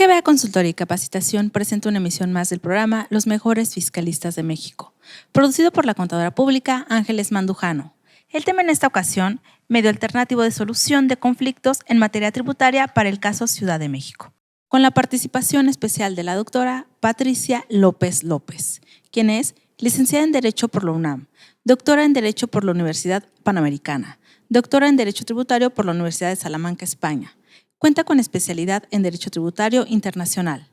GBA Consultoría y Capacitación presenta una emisión más del programa Los Mejores Fiscalistas de México, producido por la contadora pública Ángeles Mandujano. El tema en esta ocasión, medio alternativo de solución de conflictos en materia tributaria para el caso Ciudad de México, con la participación especial de la doctora Patricia López López, quien es licenciada en Derecho por la UNAM, doctora en Derecho por la Universidad Panamericana, doctora en Derecho Tributario por la Universidad de Salamanca, España. Cuenta con especialidad en Derecho Tributario Internacional.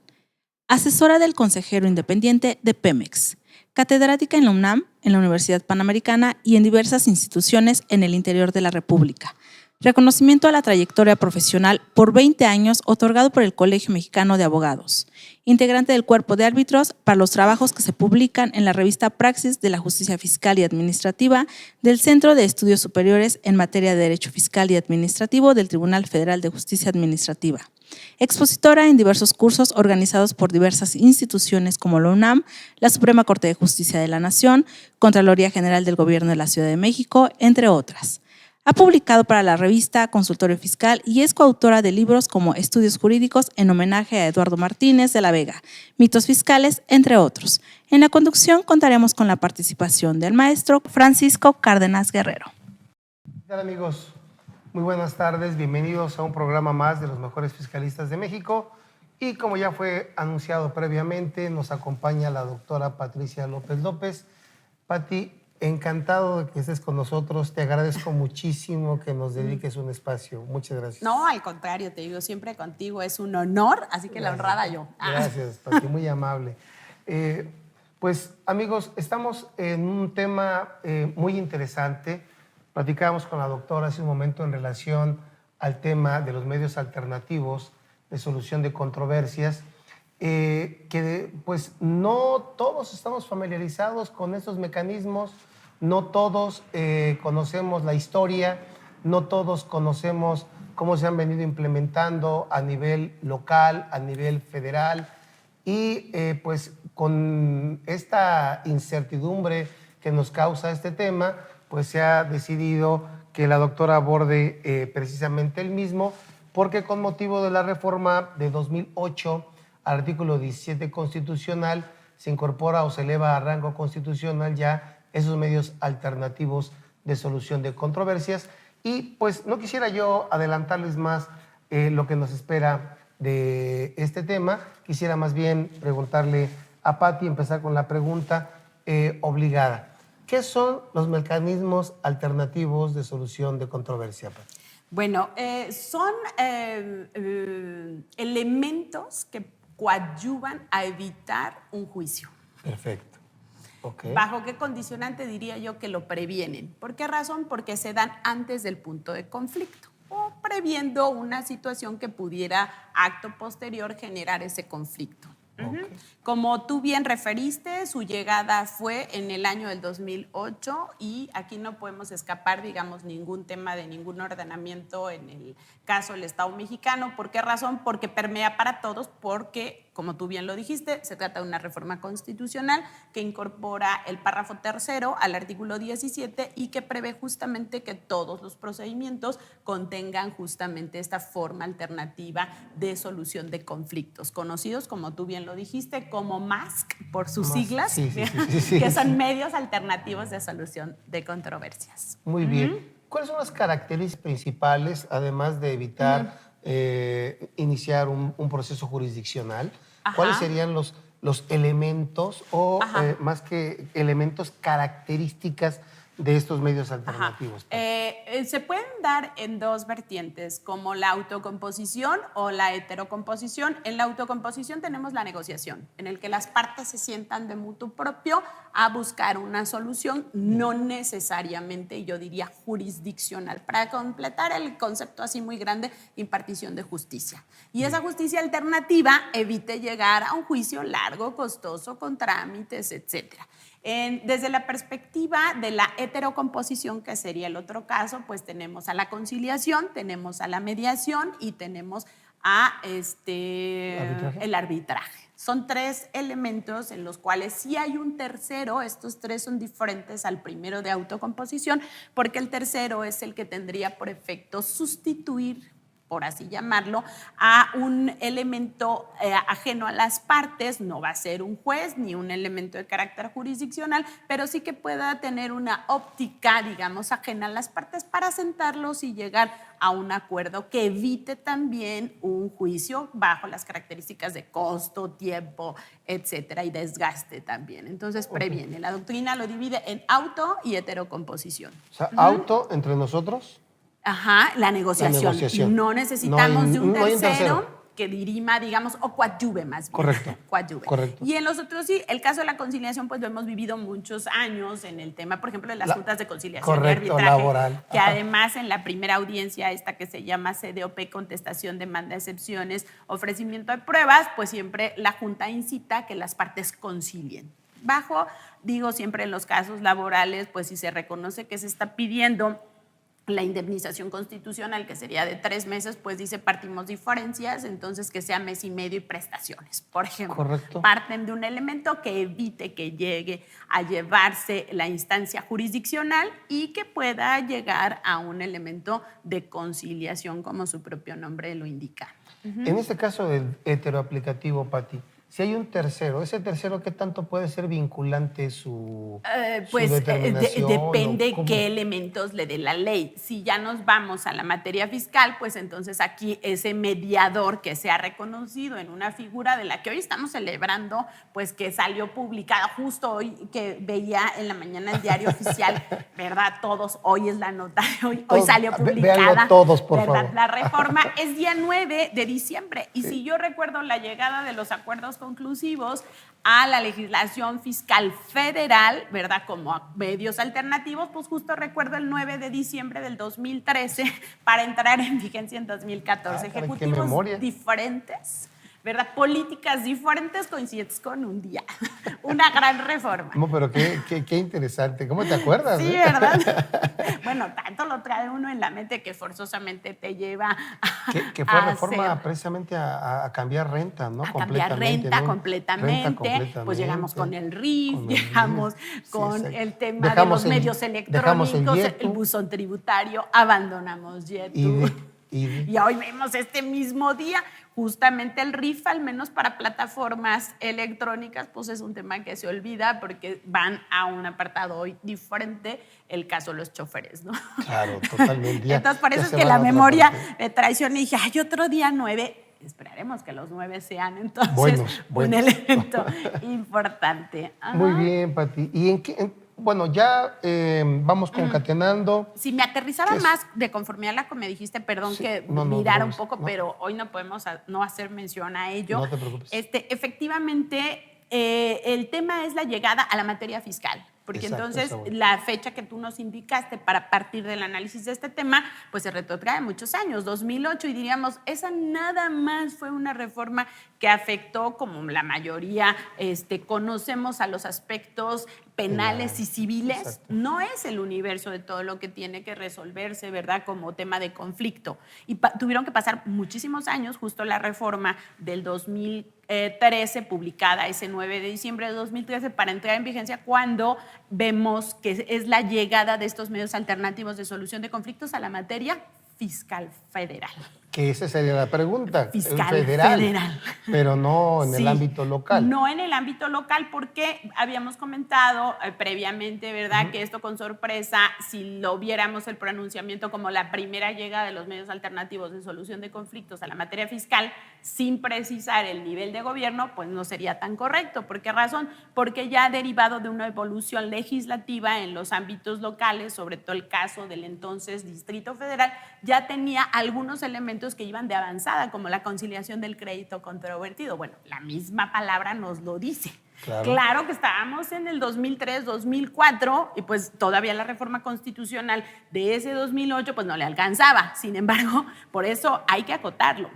Asesora del consejero independiente de Pemex. Catedrática en la UNAM, en la Universidad Panamericana y en diversas instituciones en el interior de la República. Reconocimiento a la trayectoria profesional por 20 años otorgado por el Colegio Mexicano de Abogados. Integrante del cuerpo de árbitros para los trabajos que se publican en la revista Praxis de la Justicia Fiscal y Administrativa del Centro de Estudios Superiores en materia de Derecho Fiscal y Administrativo del Tribunal Federal de Justicia Administrativa. Expositora en diversos cursos organizados por diversas instituciones como la UNAM, la Suprema Corte de Justicia de la Nación, Contraloría General del Gobierno de la Ciudad de México, entre otras. Ha publicado para la revista Consultorio Fiscal y es coautora de libros como Estudios Jurídicos en homenaje a Eduardo Martínez de la Vega, Mitos Fiscales, entre otros. En la conducción contaremos con la participación del maestro Francisco Cárdenas Guerrero. ¿Qué tal, amigos? Muy buenas tardes, bienvenidos a un programa más de los mejores fiscalistas de México. Y como ya fue anunciado previamente, nos acompaña la doctora Patricia López López. Pati, encantado de que estés con nosotros. Te agradezco muchísimo que nos dediques un espacio. Muchas gracias. No, al contrario, te digo, siempre contigo es un honor, así que Gracias. La honrada yo. Gracias, Pati, muy amable. Pues, amigos, estamos en un tema muy interesante. Platicábamos con la doctora hace un momento en relación al tema de los medios alternativos de solución de controversias, que pues no todos estamos familiarizados con estos mecanismos, no todos conocemos la historia, no todos conocemos cómo se han venido implementando a nivel local, a nivel federal, y pues con esta incertidumbre que nos causa este tema, pues se ha decidido que la doctora aborde precisamente el mismo, porque con motivo de la reforma de 2008 al artículo 17 constitucional se incorpora o se eleva a rango constitucional ya esos medios alternativos de solución de controversias. Y pues no quisiera yo adelantarles más lo que nos espera de este tema. Quisiera más bien preguntarle a Pati, empezar con la pregunta obligada. ¿Qué son los mecanismos alternativos de solución de controversia, Pati? Bueno, son elementos que coadyuvan a evitar un juicio. Perfecto. Okay. ¿Bajo qué condicionante diría yo que lo previenen? ¿Por qué razón? Porque se dan antes del punto de conflicto o previendo una situación que pudiera acto posterior generar ese conflicto. Okay. Como tú bien referiste, su llegada fue en el año del 2008 y aquí no podemos escapar, digamos, ningún tema de ningún ordenamiento en el caso del Estado mexicano. ¿Por qué razón? Porque permea para todos, porque, como tú bien lo dijiste, se trata de una reforma constitucional que incorpora el párrafo tercero al artículo 17 y que prevé justamente que todos los procedimientos contengan justamente esta forma alternativa de solución de conflictos, conocidos, como tú bien lo dijiste, como MASC, por sus siglas, sí, que son medios alternativos de solución de controversias. Muy bien. ¿Cuáles son las características principales, además de evitar iniciar un proceso jurisdiccional? Ajá. ¿Cuáles serían los elementos o más que elementos, características de estos medios alternativos? Se pueden dar en dos vertientes, como la autocomposición o la heterocomposición. En la autocomposición tenemos la negociación, en el que las partes se sientan de mutuo propio a buscar una solución, no necesariamente, yo diría, jurisdiccional, para completar el concepto así muy grande, impartición de justicia. Y esa justicia alternativa evite llegar a un juicio largo, costoso, con trámites, etcétera. Desde la perspectiva de la heterocomposición, que sería el otro caso, pues tenemos a la conciliación, tenemos a la mediación y tenemos a el arbitraje. Son tres elementos en los cuales sí hay un tercero. Estos tres son diferentes al primero de autocomposición, porque el tercero es el que tendría por efecto sustituir por así llamarlo, a un elemento ajeno a las partes. No va a ser un juez ni un elemento de carácter jurisdiccional, pero sí que pueda tener una óptica, digamos, ajena a las partes para sentarlos y llegar a un acuerdo que evite también un juicio bajo las características de costo, tiempo, etcétera, y desgaste también. Entonces previene. La doctrina lo divide en auto y heterocomposición. O sea, auto entre nosotros. Ajá, la negociación. No necesitamos de un no hay tercero que dirima, digamos, o coadyuve más bien. Correcto. Coadyuve. Correcto. Y en los otros sí, el caso de la conciliación, pues lo hemos vivido muchos años en el tema, por ejemplo, de las juntas de conciliación y arbitraje. Laboral. Que además en la primera audiencia, esta que se llama CDOP, contestación, demanda, excepciones, ofrecimiento de pruebas, pues siempre la junta incita a que las partes concilien. Digo siempre en los casos laborales, pues si se reconoce que se está pidiendo la indemnización constitucional, que sería de 3 meses, pues dice partimos diferencias, entonces que sea mes y medio y prestaciones, por ejemplo. Correcto. Parten de un elemento que evite que llegue a llevarse la instancia jurisdiccional y que pueda llegar a un elemento de conciliación, como su propio nombre lo indica. En este caso del heteroaplicativo, Pati, si hay un tercero, ¿ese tercero qué tanto puede ser vinculante su determinación? Depende qué elementos le dé la ley. Si ya nos vamos a la materia fiscal, pues entonces aquí ese mediador que se ha reconocido en una figura de la que hoy estamos celebrando, pues que salió publicada justo hoy, que veía en la mañana el diario oficial, ¿verdad? Todos, hoy es la nota de hoy salió publicada. Véanlo todos, por ¿verdad? favor. La reforma es día 9 de diciembre y si yo recuerdo la llegada de los acuerdos conclusivos a la legislación fiscal federal, ¿verdad? Como a medios alternativos, pues justo recuerdo el 9 de diciembre del 2013 para entrar en vigencia en 2014. Ejecutivos diferentes, ¿verdad? Políticas diferentes coincidentes con un día. Una gran reforma. No, pero qué interesante. ¿Cómo te acuerdas? Sí, ¿verdad? Bueno, tanto lo trae uno en la mente que forzosamente te lleva a que fue reforma precisamente a cambiar renta, ¿no? A cambiar renta, completamente. Pues llegamos con el RIF, llegamos con el tema de los medios electrónicos, el buzón tributario, abandonamos YETU. Y hoy vemos este mismo día, justamente el RIF, al menos para plataformas electrónicas, pues es un tema que se olvida porque van a un apartado hoy diferente, el caso de los choferes, ¿no? Claro, totalmente. Entonces, por eso es que la memoria me traiciona y dije, hay otro día 9. Esperaremos que los 9 sean entonces buenos. un elemento importante. Ajá. Muy bien, Pati. ¿Y bueno, ya vamos concatenando? Si me aterrizaba más de conformidad a lo que me dijiste, perdón sí, que mirara un poco, pero hoy no podemos no hacer mención a ello. No te preocupes. Efectivamente, el tema es la llegada a la materia fiscal. Porque entonces la fecha que tú nos indicaste para partir del análisis de este tema, pues se retrotrae muchos años, 2008, y diríamos, esa nada más fue una reforma que afectó, como la mayoría conocemos, a los aspectos penales y civiles. Exacto. No es el universo de todo lo que tiene que resolverse, ¿verdad?, como tema de conflicto. Y tuvieron que pasar muchísimos años, justo la reforma del 2013, publicada ese 9 de diciembre de 2013, para entrar en vigencia cuando vemos que es la llegada de estos medios alternativos de solución de conflictos a la materia fiscal federal. Que esa sería la pregunta. Fiscal federal. Pero no en el ámbito local. No en el ámbito local, porque habíamos comentado previamente, ¿verdad?, que esto con sorpresa, si lo viéramos el pronunciamiento como la primera llegada de los medios alternativos de solución de conflictos a la materia fiscal, sin precisar el nivel de gobierno, pues no sería tan correcto. ¿Por qué razón? Porque ya derivado de una evolución legislativa en los ámbitos locales, sobre todo el caso del entonces Distrito Federal, ya tenía algunos elementos que iban de avanzada, como la conciliación del crédito controvertido. Bueno, la misma palabra nos lo dice. Claro que estábamos en el 2003, 2004, y pues todavía la reforma constitucional de ese 2008 pues no le alcanzaba. Sin embargo, por eso hay que acotarlo.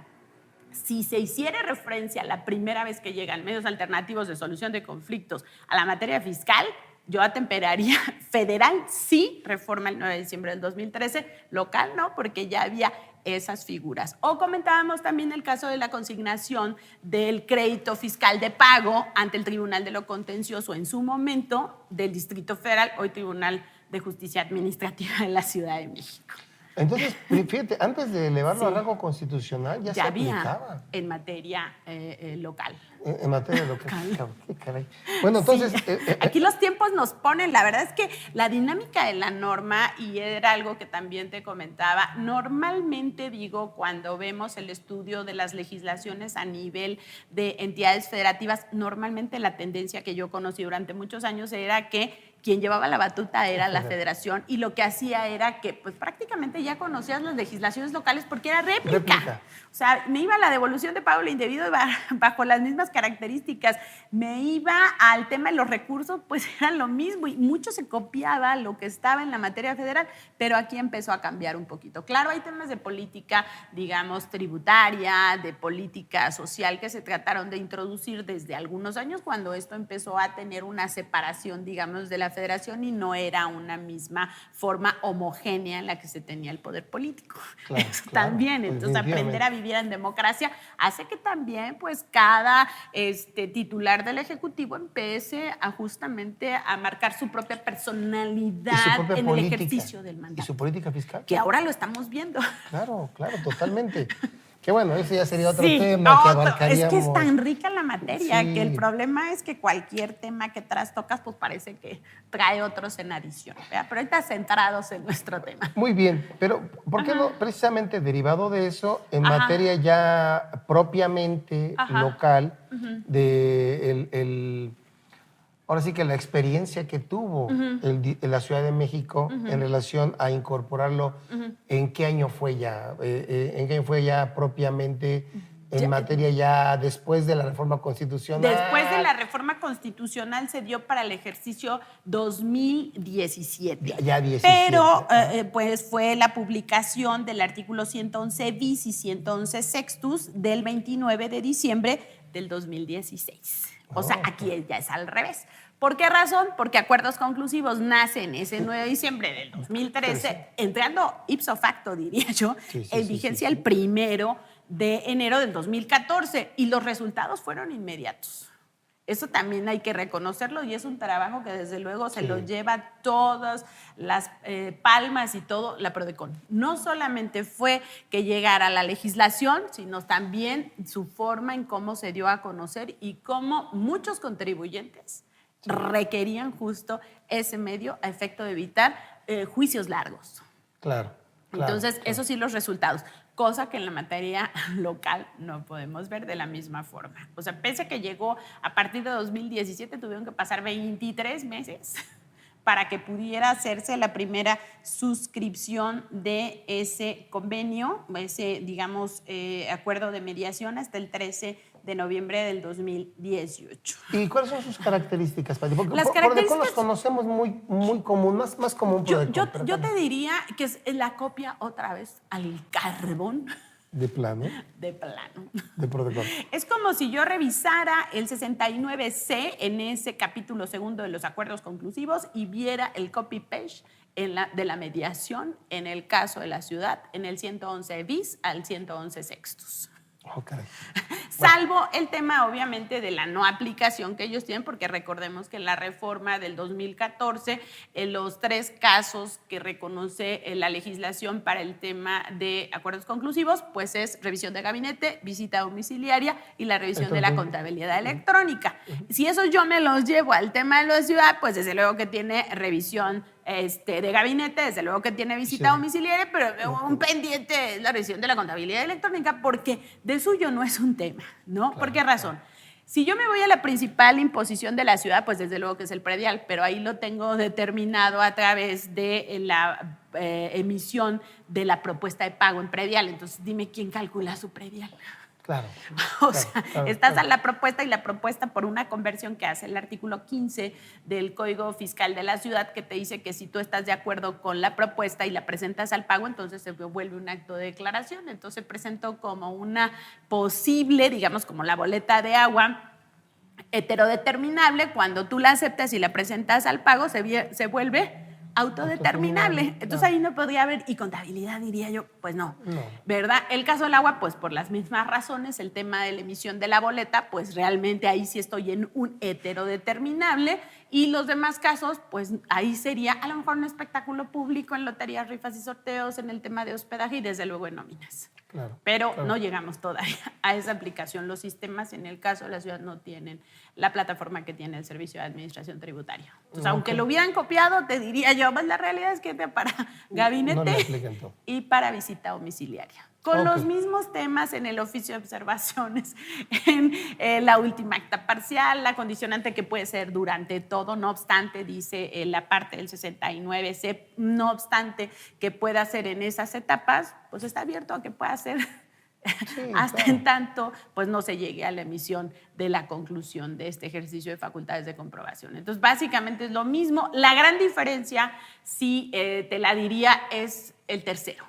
Si se hiciera referencia la primera vez que llegan medios alternativos de solución de conflictos a la materia fiscal, yo atemperaría federal, sí, reforma el 9 de diciembre del 2013, local no, porque ya había esas figuras. O comentábamos también el caso de la consignación del crédito fiscal de pago ante el Tribunal de lo Contencioso en su momento del Distrito Federal, hoy Tribunal de Justicia Administrativa de la Ciudad de México. Entonces, fíjate, antes de elevarlo a rango constitucional ya se había aplicaba. en materia local. En materia local. Qué caray. Bueno, entonces... Sí. Aquí los tiempos nos ponen, la verdad es que la dinámica de la norma, y era algo que también te comentaba, normalmente digo, cuando vemos el estudio de las legislaciones a nivel de entidades federativas, normalmente la tendencia que yo conocí durante muchos años era que quien llevaba la batuta era la federación, y lo que hacía era que pues prácticamente ya conocías las legislaciones locales porque era réplica. O sea, me iba a la devolución de pago indebido bajo las mismas características. Me iba al tema de los recursos, pues era lo mismo, y mucho se copiaba lo que estaba en la materia federal, pero aquí empezó a cambiar un poquito. Claro, hay temas de política, digamos, tributaria, de política social que se trataron de introducir desde algunos años cuando esto empezó a tener una separación, digamos, de la federación, y no era una misma forma homogénea en la que se tenía el poder político. Claro, Eso claro, también, entonces aprender a vivir en democracia hace que también pues cada titular del Ejecutivo empiece a justamente a marcar su propia personalidad en política, el ejercicio del mandato. ¿Y su política fiscal? Que ahora lo estamos viendo. Claro, totalmente. Que bueno, ese ya sería otro tema que abarcaríamos. Es que es tan rica la materia Sí. que el problema es que cualquier tema que tocas, pues parece que trae otros en adición, ¿verdad? Pero ahorita centrados en nuestro tema. Muy bien, pero ¿por qué no precisamente derivado de eso, en materia ya propiamente local, de ahora sí que la experiencia que tuvo la Ciudad de México en relación a incorporarlo, ¿en qué año fue ya? ¿En qué año fue ya propiamente en materia ya después de la reforma constitucional? Después de la reforma constitucional se dio para el ejercicio 2017. Ya 17. Pero pues fue la publicación del artículo 111 bis y 111 sextus del 29 de diciembre del 2016. O sea, aquí ya es al revés. ¿Por qué razón? Porque acuerdos conclusivos nacen ese 9 de diciembre del 2013, entrando ipso facto, diría yo, en vigencia el 1 de enero del 2014, y los resultados fueron inmediatos. Eso también hay que reconocerlo, y es un trabajo que desde luego se lo lleva todas las palmas y todo la Prodecon. No solamente fue que llegara la legislación, sino también su forma en cómo se dio a conocer y cómo muchos contribuyentes requerían justo ese medio a efecto de evitar juicios largos. Claro. Entonces, esos sí los resultados, cosa que en la materia local no podemos ver de la misma forma. O sea, pese a que llegó a partir de 2017, tuvieron que pasar 23 meses para que pudiera hacerse la primera suscripción de ese convenio, ese, digamos, acuerdo de mediación hasta el 13 de noviembre del 2018. ¿Y cuáles son sus características, Pati? Porque Las Prodecon los conocemos muy común, más común Prodecon. Yo te diría que es la copia otra vez al carbón. ¿De plano? De plano. De Prodecon. Es como si yo revisara el 69C en ese capítulo segundo de los acuerdos conclusivos y viera el copy-paste de la mediación en el caso de la ciudad, en el 111 bis al 111 sextus. Okay. Salvo el tema, obviamente, de la no aplicación que ellos tienen, porque recordemos que en la reforma del 2014, en los 3 casos que reconoce la legislación para el tema de acuerdos conclusivos, pues es revisión de gabinete, visita domiciliaria y la revisión de la contabilidad electrónica. Si eso yo me los llevo al tema de la ciudad, pues desde luego que tiene revisión de gabinete, desde luego que tiene visita domiciliaria, pero un pendiente es la revisión de la contabilidad electrónica, porque de suyo no es un tema, ¿no? Claro, ¿por qué razón? Si yo me voy a la principal imposición de la ciudad, pues desde luego que es el predial, pero ahí lo tengo determinado a través de la emisión de la propuesta de pago en predial. Entonces, dime quién calcula su predial. Claro. O sea, estás a la propuesta, y la propuesta por una conversión que hace el artículo 15 del Código Fiscal de la Ciudad, que te dice que si tú estás de acuerdo con la propuesta y la presentas al pago, entonces se vuelve un acto de declaración. Entonces presentó como una posible, digamos, como la boleta de agua heterodeterminable. Cuando tú la aceptas y la presentas al pago, se vuelve autodeterminable. Entonces ahí no podría haber, y contabilidad diría yo, pues no, ¿verdad? El caso del agua, pues por las mismas razones, el tema de la emisión de la boleta, pues realmente ahí sí estoy en un heterodeterminable, Y los demás casos, pues ahí sería a lo mejor un espectáculo público en loterías, rifas y sorteos, en el tema de hospedaje y desde luego en nóminas. Claro, Pero claro. no llegamos todavía a esa aplicación. Los sistemas, en el caso de la ciudad, no tienen la plataforma que tiene el Servicio de Administración Tributaria. Entonces, aunque lo hubieran copiado, te diría yo, pues la realidad es que para gabinete No le aplican todo. y para visita domiciliaria. Con los mismos temas en el oficio de observaciones, en la última acta parcial, la condicionante que puede ser durante todo, no obstante, dice la parte del 69C, no obstante que pueda ser en esas etapas, pues está abierto a que pueda ser hasta en tanto pues no se llegue a la emisión de la conclusión de este ejercicio de facultades de comprobación. Entonces, básicamente es lo mismo. La gran diferencia, sí te la diría, es el tercero,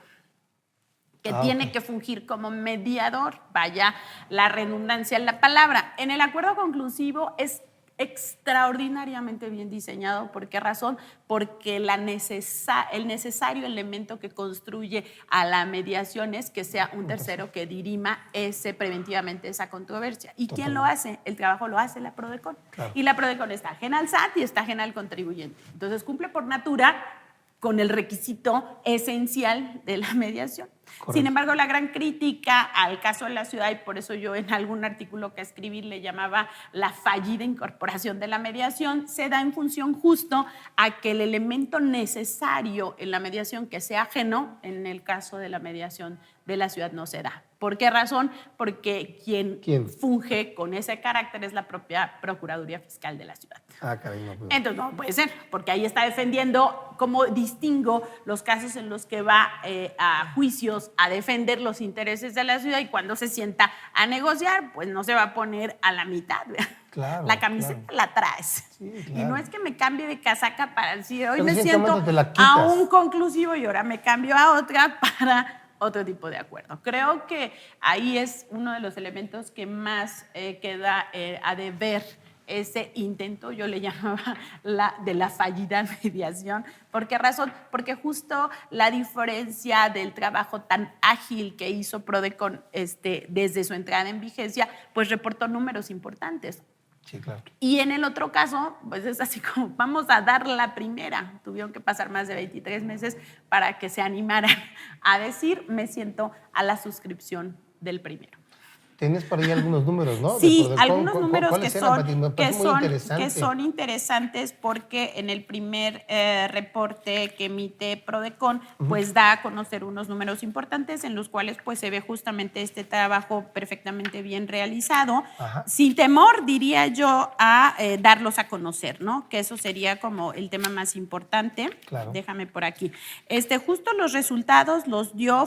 que tiene que fungir como mediador, vaya la redundancia en la palabra. En el acuerdo conclusivo es extraordinariamente bien diseñado. ¿Por qué razón? Porque el necesario elemento que construye a la mediación es que sea un tercero que dirima preventivamente esa controversia. ¿Y quién lo hace? El trabajo lo hace la PRODECON. Claro. Y la PRODECON está ajena al SAT y está ajena al contribuyente. Entonces cumple por natura con el requisito esencial de la mediación. Correcto. Sin embargo, la gran crítica al caso de la ciudad, y por eso yo en algún artículo que escribí le llamaba la fallida incorporación de la mediación, se da en función justo a que el elemento necesario en la mediación que sea ajeno, en el caso de la mediación de la ciudad no se da. ¿Por qué razón? Porque quien funge con ese carácter es la propia Procuraduría Fiscal de la ciudad. Caray, no, pues. Entonces no puede ser, porque ahí está defendiendo, como distingo los casos en los que va a juicios a defender los intereses de la ciudad y cuando se sienta a negociar, pues no se va a poner a la mitad. Claro, la camiseta la traes. Sí, claro. Y no es que me cambie de casaca para decir, hoy pero me siento a un conclusivo y ahora me cambio a otra para otro tipo de acuerdo. Creo que ahí es uno de los elementos que más queda a deber ese intento, yo le llamaba de la fallida mediación. ¿Por qué razón? Porque justo la diferencia del trabajo tan ágil que hizo PRODECON desde su entrada en vigencia, pues reportó números importantes. Sí, claro. Y en el otro caso, pues es así como, vamos a dar la primera. Tuvieron que pasar más de 23 meses para que se animaran a decir, me siento a la suscripción del primero. Tienes por ahí algunos números, ¿no? Sí, algunos números que son interesantes porque en el primer reporte que emite PRODECON, pues da a conocer unos números importantes en los cuales pues se ve justamente este trabajo perfectamente bien realizado. Ajá. Sin temor, diría yo, a darlos a conocer, ¿no? Que eso sería como el tema más importante. Claro. Déjame por aquí. Justo los resultados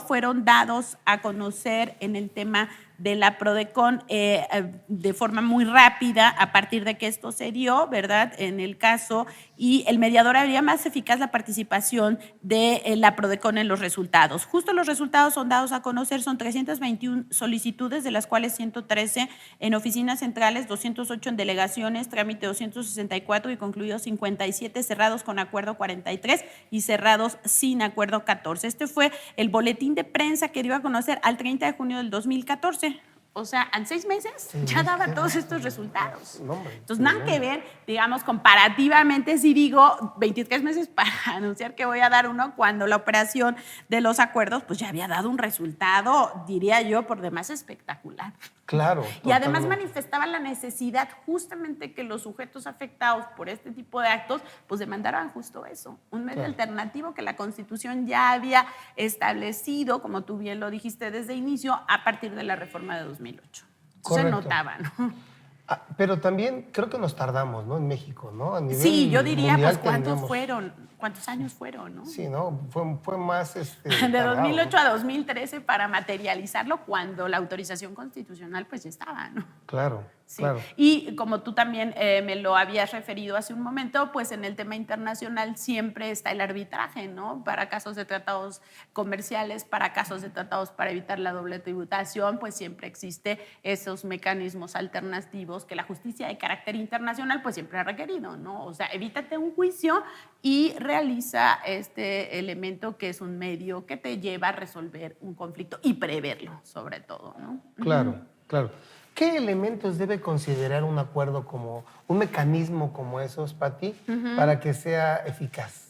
fueron dados a conocer en el tema de la PRODECON de forma muy rápida a partir de que esto se dio, ¿verdad? En el caso, y el mediador haría más eficaz la participación de la PRODECON en los resultados. Justo los resultados son dados a conocer, son 321 solicitudes, de las cuales 113 en oficinas centrales, 208 en delegaciones, trámite 264 y concluidos 57, cerrados con acuerdo 43 y cerrados sin acuerdo 14. Este fue el boletín de prensa que dio a conocer al 30 de junio del 2014. O sea, en 6 meses ya daba todos estos resultados. Entonces, nada que ver, digamos, comparativamente, si digo 23 meses para anunciar que voy a dar uno, cuando la operación de los acuerdos, pues ya había dado un resultado, diría yo, por demás espectacular. Claro. Y además manifestaba la necesidad justamente que los sujetos afectados por este tipo de actos pues demandaran justo eso, un medio alternativo que la Constitución ya había establecido, como tú bien lo dijiste desde inicio, a partir de la reforma de 2008. Se notaba, ¿no? Pero también creo que nos tardamos, ¿no? En México, ¿no? A nivel sí, yo diría, mundial, ¿cuántos años fueron, no? Sí, ¿no? Fue más de tardado, 2008 a 2013 para materializarlo cuando la autorización constitucional pues ya estaba, ¿no? Claro, sí. claro. Y como tú también me lo habías referido hace un momento, pues en el tema internacional siempre está el arbitraje, ¿no? Para casos de tratados comerciales, para casos de tratados para evitar la doble tributación, pues siempre existe esos mecanismos alternativos que la justicia de carácter internacional pues siempre ha requerido, ¿no? O sea, evítate un juicio y realiza este elemento que es un medio que te lleva a resolver un conflicto y preverlo, sobre todo, ¿no? Claro, claro. ¿Qué elementos debe considerar un acuerdo como un mecanismo como esos, Pati, para que sea eficaz?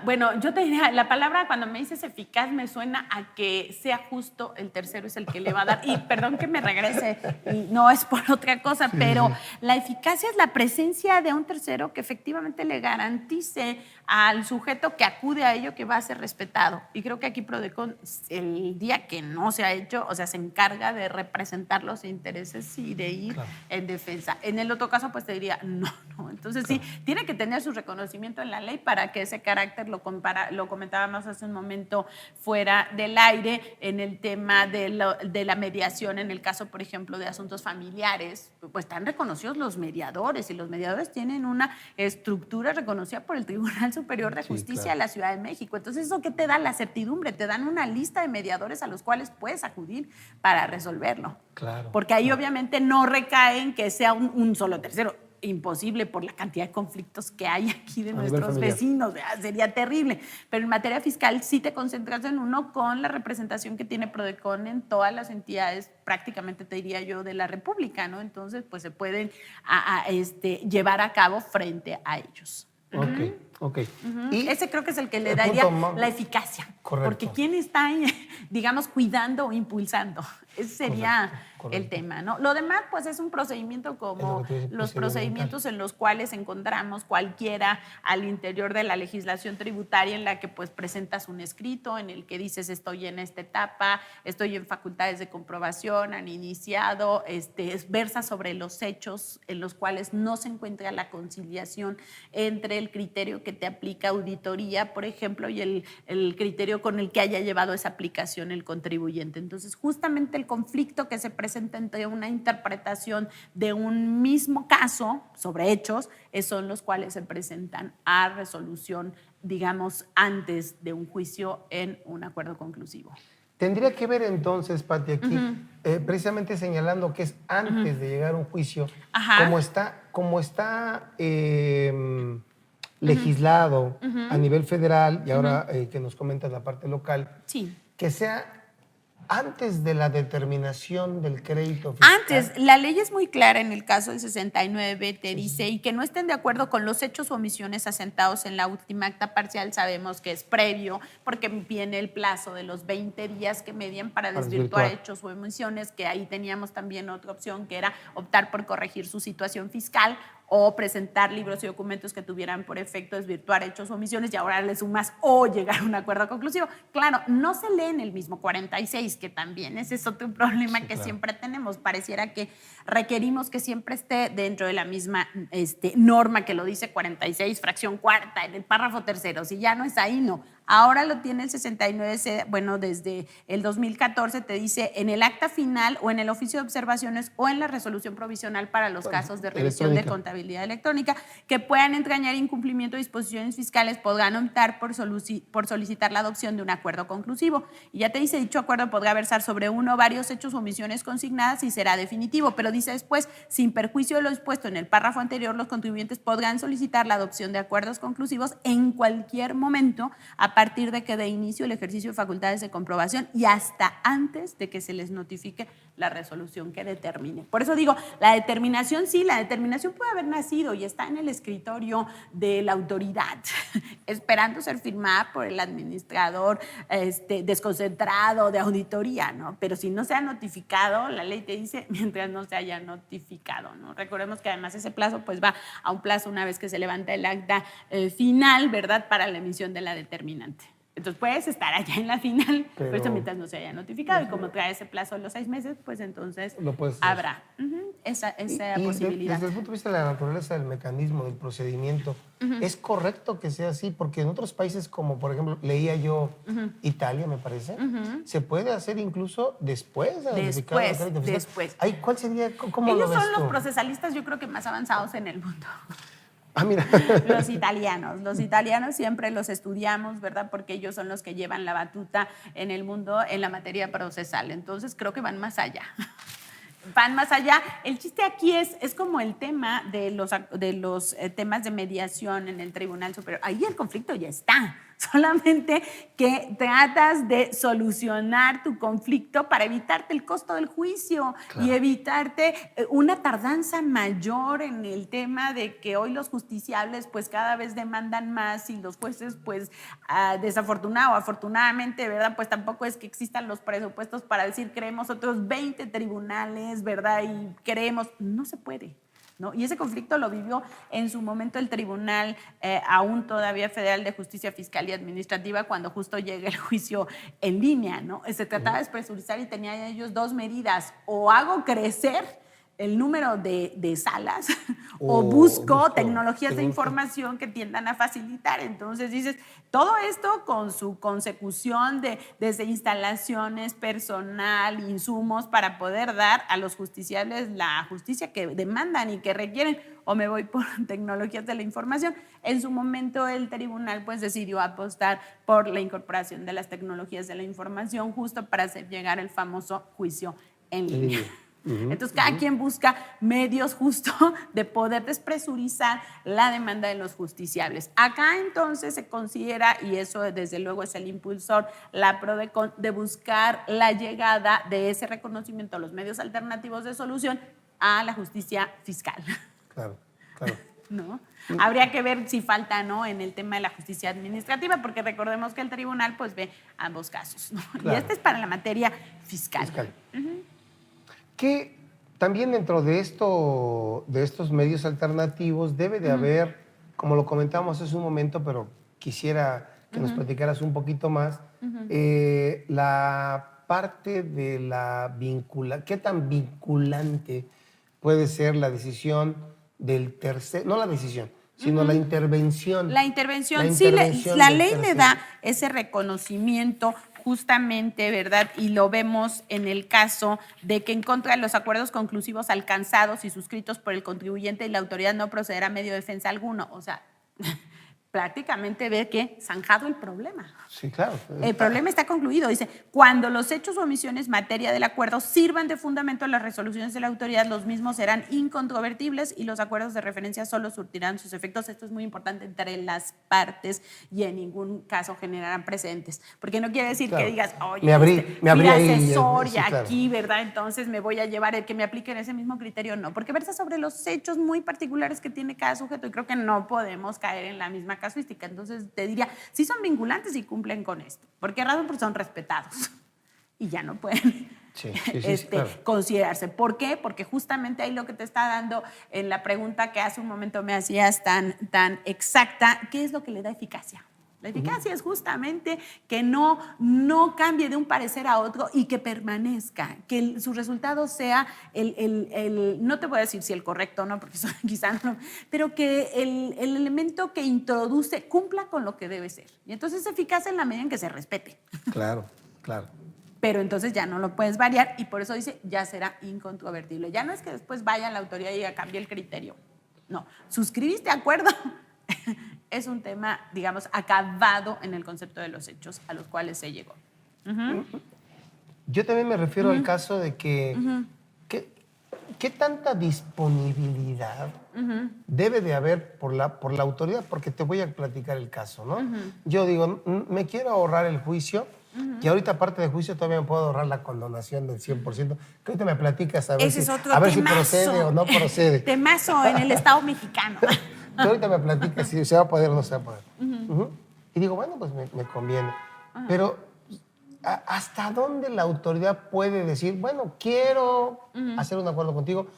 Bueno, yo te diría, la palabra cuando me dices eficaz me suena a que sea justo, el tercero es el que le va a dar. Y perdón que me regrese, y no es por otra cosa, pero la eficacia es la presencia de un tercero que efectivamente le garantice al sujeto que acude a ello que va a ser respetado. Y creo que aquí Prodecon, el día que no se ha hecho, o sea, se encarga de representar los intereses y de ir en defensa. En el otro caso, pues te diría, no. Entonces sí, tiene que tener su reconocimiento en la ley para que ese carácter lo comentábamos hace un momento fuera del aire en el tema de la mediación, en el caso, por ejemplo, de asuntos familiares, pues están reconocidos los mediadores y los mediadores tienen una estructura reconocida por el Tribunal Superior de Justicia de la Ciudad de México. Entonces, ¿eso qué te da? La certidumbre, te dan una lista de mediadores a los cuales puedes acudir para resolverlo. Porque ahí obviamente no recae en que sea un solo tercero. Imposible por la cantidad de conflictos que hay aquí de nuestros vecinos, sería terrible. Pero en materia fiscal sí te concentras en uno con la representación que tiene Prodecon en todas las entidades, prácticamente te diría yo, de la República, ¿no? Entonces, pues se pueden llevar a cabo frente a ellos. Ok. Y ese creo que es el que le daría la eficacia. Correcto. Porque ¿quién está, digamos, cuidando o impulsando? Ese sería el tema, ¿no? Lo demás, pues, es un procedimiento como los procedimientos en los cuales encontramos cualquiera al interior de la legislación tributaria, en la que, pues, presentas un escrito en el que dices estoy en esta etapa, estoy en facultades de comprobación, han iniciado, versa sobre los hechos en los cuales no se encuentra la conciliación entre el criterio que te aplica auditoría, por ejemplo, y el criterio con el que haya llevado esa aplicación el contribuyente. Entonces, justamente el conflicto que se presenta entre una interpretación de un mismo caso sobre hechos son los cuales se presentan a resolución, digamos, antes de un juicio en un acuerdo conclusivo. Tendría que ver entonces, Pati, aquí, precisamente señalando que es antes de llegar a un juicio, como está legislado a nivel federal y ahora que nos comentas la parte local, que sea antes de la determinación del crédito fiscal. Antes, la ley es muy clara en el caso del 69, te dice, y que no estén de acuerdo con los hechos o omisiones asentados en la última acta parcial, sabemos que es previo, porque viene el plazo de los 20 días que median para desvirtuar hechos o omisiones, que ahí teníamos también otra opción, que era optar por corregir su situación fiscal o presentar libros y documentos que tuvieran por efecto desvirtuar hechos o omisiones, y ahora le sumas o llegar a un acuerdo conclusivo. Claro, no se lee en el mismo 46, que también ese es otro problema que siempre tenemos. Pareciera que requerimos que siempre esté dentro de la misma norma que lo dice 46, fracción cuarta, en el párrafo tercero. Si ya no es ahí, no. Ahora lo tiene el 69, bueno, desde el 2014 te dice en el acta final o en el oficio de observaciones o en la resolución provisional para los casos de revisión de contabilidad electrónica que puedan entrañar incumplimiento de disposiciones fiscales, podrán optar por solicitar la adopción de un acuerdo conclusivo. Y ya te dice, dicho acuerdo podrá versar sobre uno o varios hechos o omisiones consignadas y será definitivo, pero dice después, sin perjuicio de lo dispuesto en el párrafo anterior, los contribuyentes podrán solicitar la adopción de acuerdos conclusivos en cualquier momento a partir de que dé inicio el ejercicio de facultades de comprobación y hasta antes de que se les notifique la resolución que determine. Por eso digo, la determinación puede haber nacido y está en el escritorio de la autoridad, esperando ser firmada por el administrador desconcentrado de auditoría, ¿no? Pero si no se ha notificado, la ley te dice mientras no se haya notificado, ¿no? Recordemos que además ese plazo pues va a un plazo una vez que se levanta el acta final, ¿verdad?, para la emisión de la determinante. Entonces puedes estar allá en la final, pero eso mientras no se haya notificado, y como trae ese plazo de los 6 meses, pues entonces habrá esa posibilidad. Desde el punto de vista de la naturaleza del mecanismo, del procedimiento, ¿es correcto que sea así? Porque en otros países, como por ejemplo, leía yo Italia, me parece, se puede hacer incluso después de notificar el crédito fiscal. Después. ¿Cuál sería? ¿Cómo Ellos lo ves son los tú? procesalistas, yo creo que más avanzados en el mundo. Mira. Los italianos siempre los estudiamos, ¿verdad? Porque ellos son los que llevan la batuta en el mundo en la materia procesal. Entonces creo que van más allá. Van más allá. El chiste aquí es como el tema de los temas de mediación en el Tribunal Superior. Ahí el conflicto ya está. O solamente que tratas de solucionar tu conflicto para evitarte el costo del juicio y evitarte una tardanza mayor en el tema de que hoy los justiciables pues cada vez demandan más y los jueces pues desafortunado o afortunadamente, ¿verdad? Pues tampoco es que existan los presupuestos para decir queremos otros 20 tribunales, ¿verdad? Y queremos, no se puede. ¿No? Y ese conflicto lo vivió en su momento el Tribunal aún todavía Federal de Justicia Fiscal y Administrativa cuando justo llega el juicio en línea, ¿no? Se trataba de despresurizar y tenían ellos dos medidas: o hago crecer el número de salas o busco tecnologías de información que tiendan a facilitar. Entonces dices, todo esto con su consecución desde instalaciones, personal, insumos para poder dar a los justiciables la justicia que demandan y que requieren, o me voy por tecnologías de la información. En su momento el tribunal pues decidió apostar por la incorporación de las tecnologías de la información justo para hacer llegar el famoso juicio en línea. Entonces, cada quien busca medios justo de poder despresurizar la demanda de los justiciables. Acá entonces se considera, y eso desde luego es el impulsor, la PRODECON, de buscar la llegada de ese reconocimiento a los medios alternativos de solución a la justicia fiscal. Claro, claro. ¿No? Habría que ver si falta, ¿no?, en el tema de la justicia administrativa, porque recordemos que el tribunal pues ve ambos casos, ¿no? Claro. Y este es para la materia fiscal. Que también dentro de estos medios alternativos debe de haber, como lo comentamos hace un momento, pero quisiera que nos platicaras un poquito más, la parte de la ¿qué tan vinculante puede ser la decisión del tercero? No la decisión, sino la intervención. La intervención, sí, la ley le da ese reconocimiento justamente, ¿verdad? Y lo vemos en el caso de que en contra de los acuerdos conclusivos alcanzados y suscritos por el contribuyente y la autoridad no procederá a medio de defensa alguno. O sea, prácticamente ve que zanjado el problema. Sí, claro. El problema está concluido. Dice, cuando los hechos o omisiones materia del acuerdo sirvan de fundamento a las resoluciones de la autoridad, los mismos serán incontrovertibles y los acuerdos de referencia solo surtirán sus efectos. Esto es muy importante entre las partes y en ningún caso generarán precedentes. Porque no quiere decir que digas, oye, me abrí asesor sí, y claro. aquí, ¿verdad? Entonces me voy a llevar el que me apliquen ese mismo criterio. No, porque versa sobre los hechos muy particulares que tiene cada sujeto y creo que no podemos caer en la misma casuística. Entonces te diría, sí son vinculantes y cumplen con esto. ¿Por qué razón? Porque son respetados y ya no pueden claro, considerarse. ¿Por qué? Porque justamente ahí lo que te está dando en la pregunta que hace un momento me hacías tan exacta, ¿qué es lo que le da eficacia? La eficacia es justamente que no cambie de un parecer a otro y que permanezca, que su resultado sea no te voy a decir si el correcto o no, porque eso quizá no, pero que el elemento que introduce cumpla con lo que debe ser. Y entonces es eficaz en la medida en que se respete. Claro, claro. Pero entonces ya no lo puedes variar y por eso dice, ya será incontrovertible. Ya no es que después vaya la autoridad y cambie el criterio. No, suscribiste acuerdo. Es un tema, digamos, acabado en el concepto de los hechos a los cuales se llegó. Yo también me refiero al caso de que, ¿qué tanta disponibilidad debe de haber por la autoridad? Porque te voy a platicar el caso, ¿no? Yo digo, me quiero ahorrar el juicio, y ahorita aparte del juicio todavía me puedo ahorrar la condonación del 100%, que ahorita me platicas a ver, si procede o no procede. Temazo en el Estado mexicano. Tú ahorita me platicas si se va a poder o no se va a poder. Y digo, bueno, pues me conviene. Pero, ¿hasta dónde la autoridad puede decir, bueno, quiero hacer un acuerdo contigo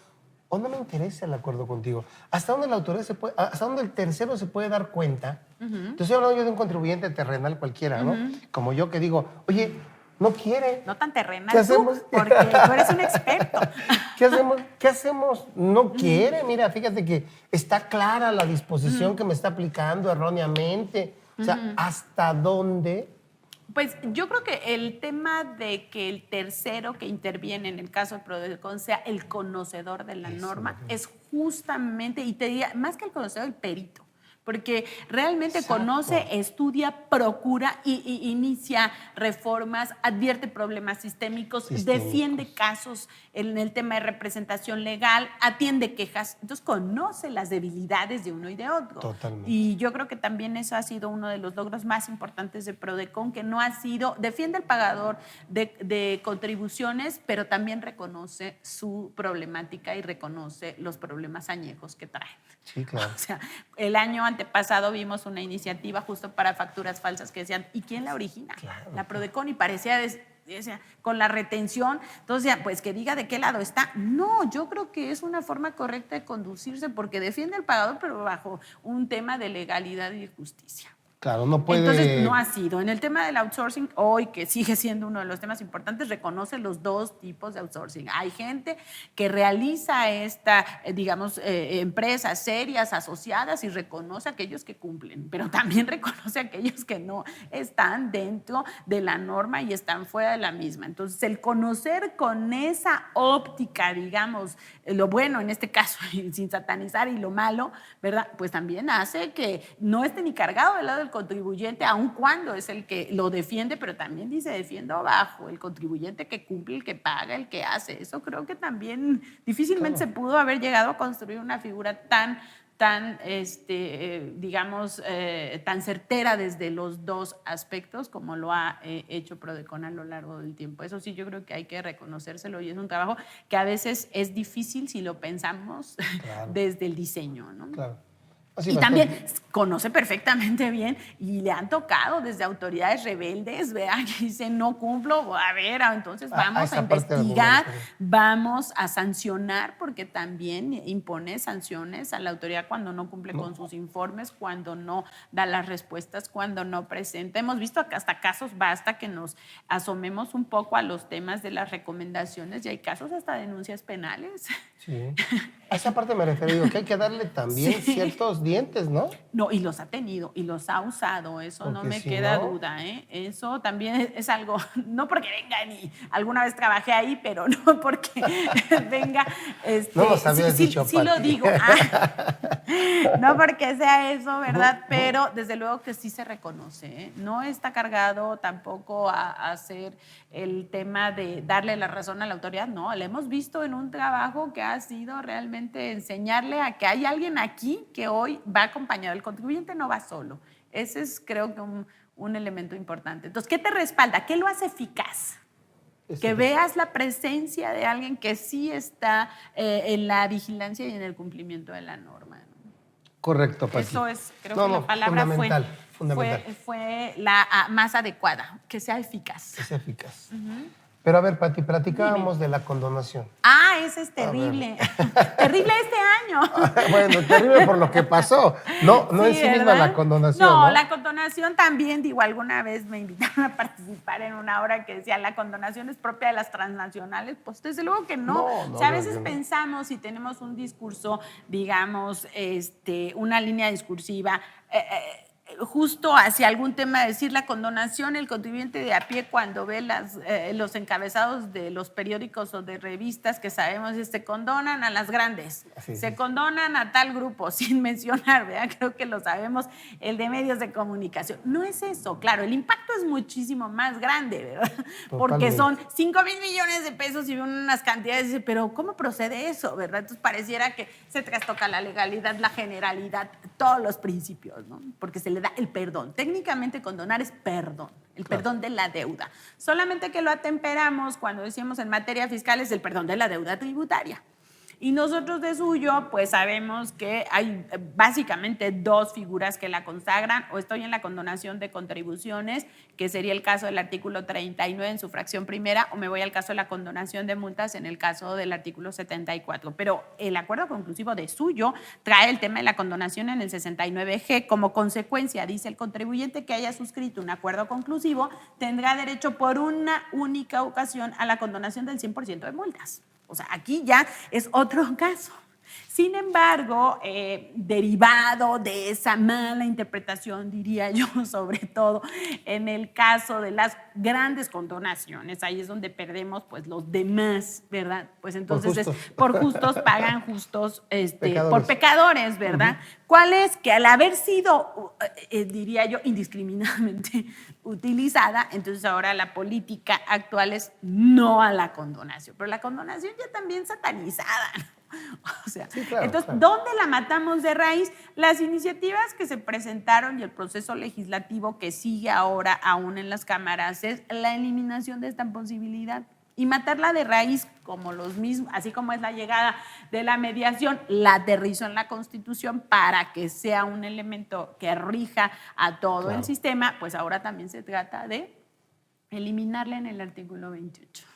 o no me interesa el acuerdo contigo? ¿Hasta dónde la autoridad hasta dónde el tercero se puede dar cuenta? Entonces, estoy hablando yo de un contribuyente terrenal cualquiera, ¿no? Como yo que digo, oye, no quiere. No tan terrenal. ¿Qué hacemos? Porque tú eres un experto. ¿Qué hacemos? No quiere. Mira, fíjate que está clara la disposición que me está aplicando erróneamente. O sea, ¿hasta dónde? Pues yo creo que el tema de que el tercero que interviene en el caso del PRODECON sea el conocedor de la norma es justamente, y te diría, más que el conocedor, el perito. porque realmente Exacto. conoce, estudia, procura y inicia reformas, advierte problemas sistémicos, defiende casos en el tema de representación legal, atiende quejas, entonces conoce las debilidades de uno y de otro. Totalmente. Y yo creo que también eso ha sido uno de los logros más importantes de Prodecon, que no ha sido, defiende al pagador de contribuciones, pero también reconoce su problemática y reconoce los problemas añejos que traen. Sí, claro. O sea, el año antepasado vimos una iniciativa justo para facturas falsas que decían, ¿y quién la origina? Claro. La Prodecon, y parecía con la retención. Entonces, pues que diga de qué lado está. No, yo creo que es una forma correcta de conducirse porque defiende al pagador, pero bajo un tema de legalidad y de justicia. Claro, no puede... Entonces, no ha sido. En el tema del outsourcing, hoy, que sigue siendo uno de los temas importantes, reconoce los dos tipos de outsourcing. Hay gente que realiza digamos, empresas serias, asociadas, y reconoce a aquellos que cumplen, pero también reconoce a aquellos que no están dentro de la norma y están fuera de la misma. Entonces, el conocer con esa óptica, digamos, lo bueno en este caso, sin satanizar, y lo malo, ¿verdad? Pues también hace que no esté ni cargado del lado del contribuyente, aun cuando es el que lo defiende, pero también dice defiendo abajo, el contribuyente que cumple, el que paga, el que hace. Eso creo que también difícilmente se pudo haber llegado a construir una figura tan digamos, tan certera desde los dos aspectos como lo ha hecho Prodecon a lo largo del tiempo. Eso sí, yo creo que hay que reconocérselo, y es un trabajo que a veces es difícil si lo pensamos desde el diseño, ¿no? Claro. Y también conoce perfectamente bien, y le han tocado desde autoridades rebeldes, vean, que dicen no cumplo, a ver, entonces vamos a investigar, vamos a sancionar, porque también impone sanciones a la autoridad cuando no cumple con sus informes, cuando no da las respuestas, cuando no presenta. Hemos visto hasta casos, basta que nos asomemos un poco a los temas de las recomendaciones, y hay casos hasta denuncias penales. Sí. A esa parte me refiero, que hay que darle también ciertos dientes, ¿no? No, y los ha tenido y los ha usado, eso porque no me queda duda, ¿eh? Eso también es algo, no porque venga ni alguna vez trabajé ahí, pero no porque venga. No lo habías dicho, sí lo digo. No porque sea eso, ¿verdad? Pero desde luego que sí se reconoce, ¿eh? No está cargado tampoco a hacer el tema de darle la razón a la autoridad, no, lo hemos visto en un trabajo que ha sido realmente enseñarle a que hay alguien aquí que hoy va acompañado, el contribuyente no va solo. Ese es, creo que, un elemento importante. Entonces, ¿qué te respalda? ¿Qué lo hace eficaz? Que veas la presencia de alguien que sí está en la vigilancia y en el cumplimiento de la norma, ¿no? Correcto, Pati. Eso es, creo que la palabra fue la más adecuada, que sea eficaz. Que sea eficaz. Pero a ver, Pati, platicábamos de la condonación. Ese es terrible. Terrible este año. Bueno, terrible por lo que pasó. No sí, en sí misma la condonación. No, la condonación también, digo, alguna vez me invitaron a participar en una obra que decía la condonación es propia de las transnacionales. Pues desde luego que no. O sea, a veces pensamos y tenemos un discurso, digamos, una línea discursiva, justo hacia algún tema, decir la condonación, el contribuyente de a pie cuando ve los encabezados de los periódicos o de revistas que sabemos que se condonan a las grandes, se condonan a tal grupo, sin mencionar, ¿verdad? Creo que lo sabemos, el de medios de comunicación. No es eso, claro, el impacto es muchísimo más grande, ¿verdad? Porque son 5,000 millones de pesos y unas cantidades, pero ¿cómo procede eso, verdad? Entonces pareciera que se trastoca la legalidad, la generalidad, todos los principios, ¿no? Porque se le da el perdón. Técnicamente condonar es perdón, el perdón de la deuda. Solamente que lo atemperamos cuando decíamos en materia fiscal es el perdón de la deuda tributaria. Y nosotros de suyo, pues sabemos que hay básicamente dos figuras que la consagran. O estoy en la condonación de contribuciones, que sería el caso del artículo 39 en su fracción primera, o me voy al caso de la condonación de multas en el caso del artículo 74. Pero el acuerdo conclusivo de suyo trae el tema de la condonación en el 69G. Como consecuencia, dice el contribuyente que haya suscrito un acuerdo conclusivo tendrá derecho por una única ocasión a la condonación del 100% de multas. O sea, aquí ya es otro caso. Sin embargo, derivado de esa mala interpretación, diría yo, sobre todo en el caso de las grandes condonaciones, ahí es donde perdemos pues los demás, ¿verdad? Pues entonces por justos pagan justos por pecadores, ¿verdad? ¿Cuál es? Que al haber sido, diría yo, indiscriminadamente utilizada, entonces ahora la política actual es no a la condonación, pero la condonación ya también satanizada, ¿no? O sea, sí, claro, entonces, claro. ¿Dónde la matamos de raíz? Las iniciativas que se presentaron y el proceso legislativo que sigue ahora aún en las cámaras es la eliminación de esta posibilidad y matarla de raíz, como los mismos, así como es la llegada de la mediación, la aterrizó en la Constitución para que sea un elemento que rija a todo el sistema, pues ahora también se trata de eliminarla en el artículo 28.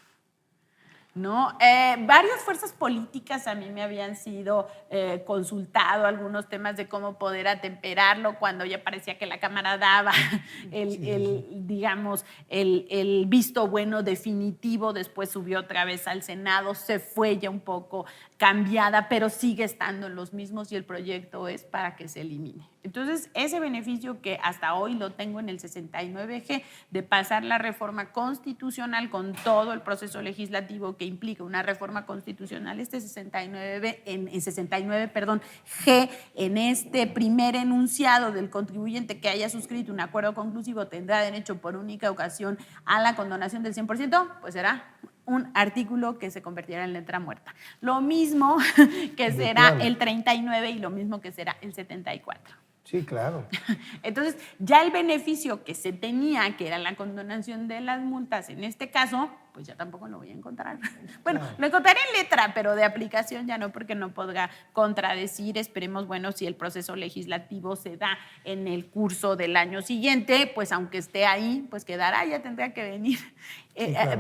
¿No? Varias fuerzas políticas a mí me habían sido consultado algunos temas de cómo poder atemperarlo cuando ya parecía que la Cámara daba digamos, el visto bueno definitivo, después subió otra vez al Senado, se fue ya un poco cambiada, pero sigue estando en los mismos y el proyecto es para que se elimine. Entonces, ese beneficio que hasta hoy lo tengo en el 69G de pasar la reforma constitucional con todo el proceso legislativo que implica una reforma constitucional, este 69G, en este primer enunciado del contribuyente que haya suscrito un acuerdo conclusivo tendrá derecho por única ocasión a la condonación del 100%, pues será un artículo que se convertirá en letra muerta. Lo mismo que será el 39 y lo mismo que será el 74. Sí, claro. Entonces, ya el beneficio que se tenía, que era la condonación de las multas, en este caso, pues ya tampoco lo voy a encontrar. Bueno, lo encontraré en letra, pero de aplicación ya no, porque no podrá contradecir. Esperemos, bueno, si el proceso legislativo se da en el curso del año siguiente, pues aunque esté ahí, pues quedará, ya tendrá que venir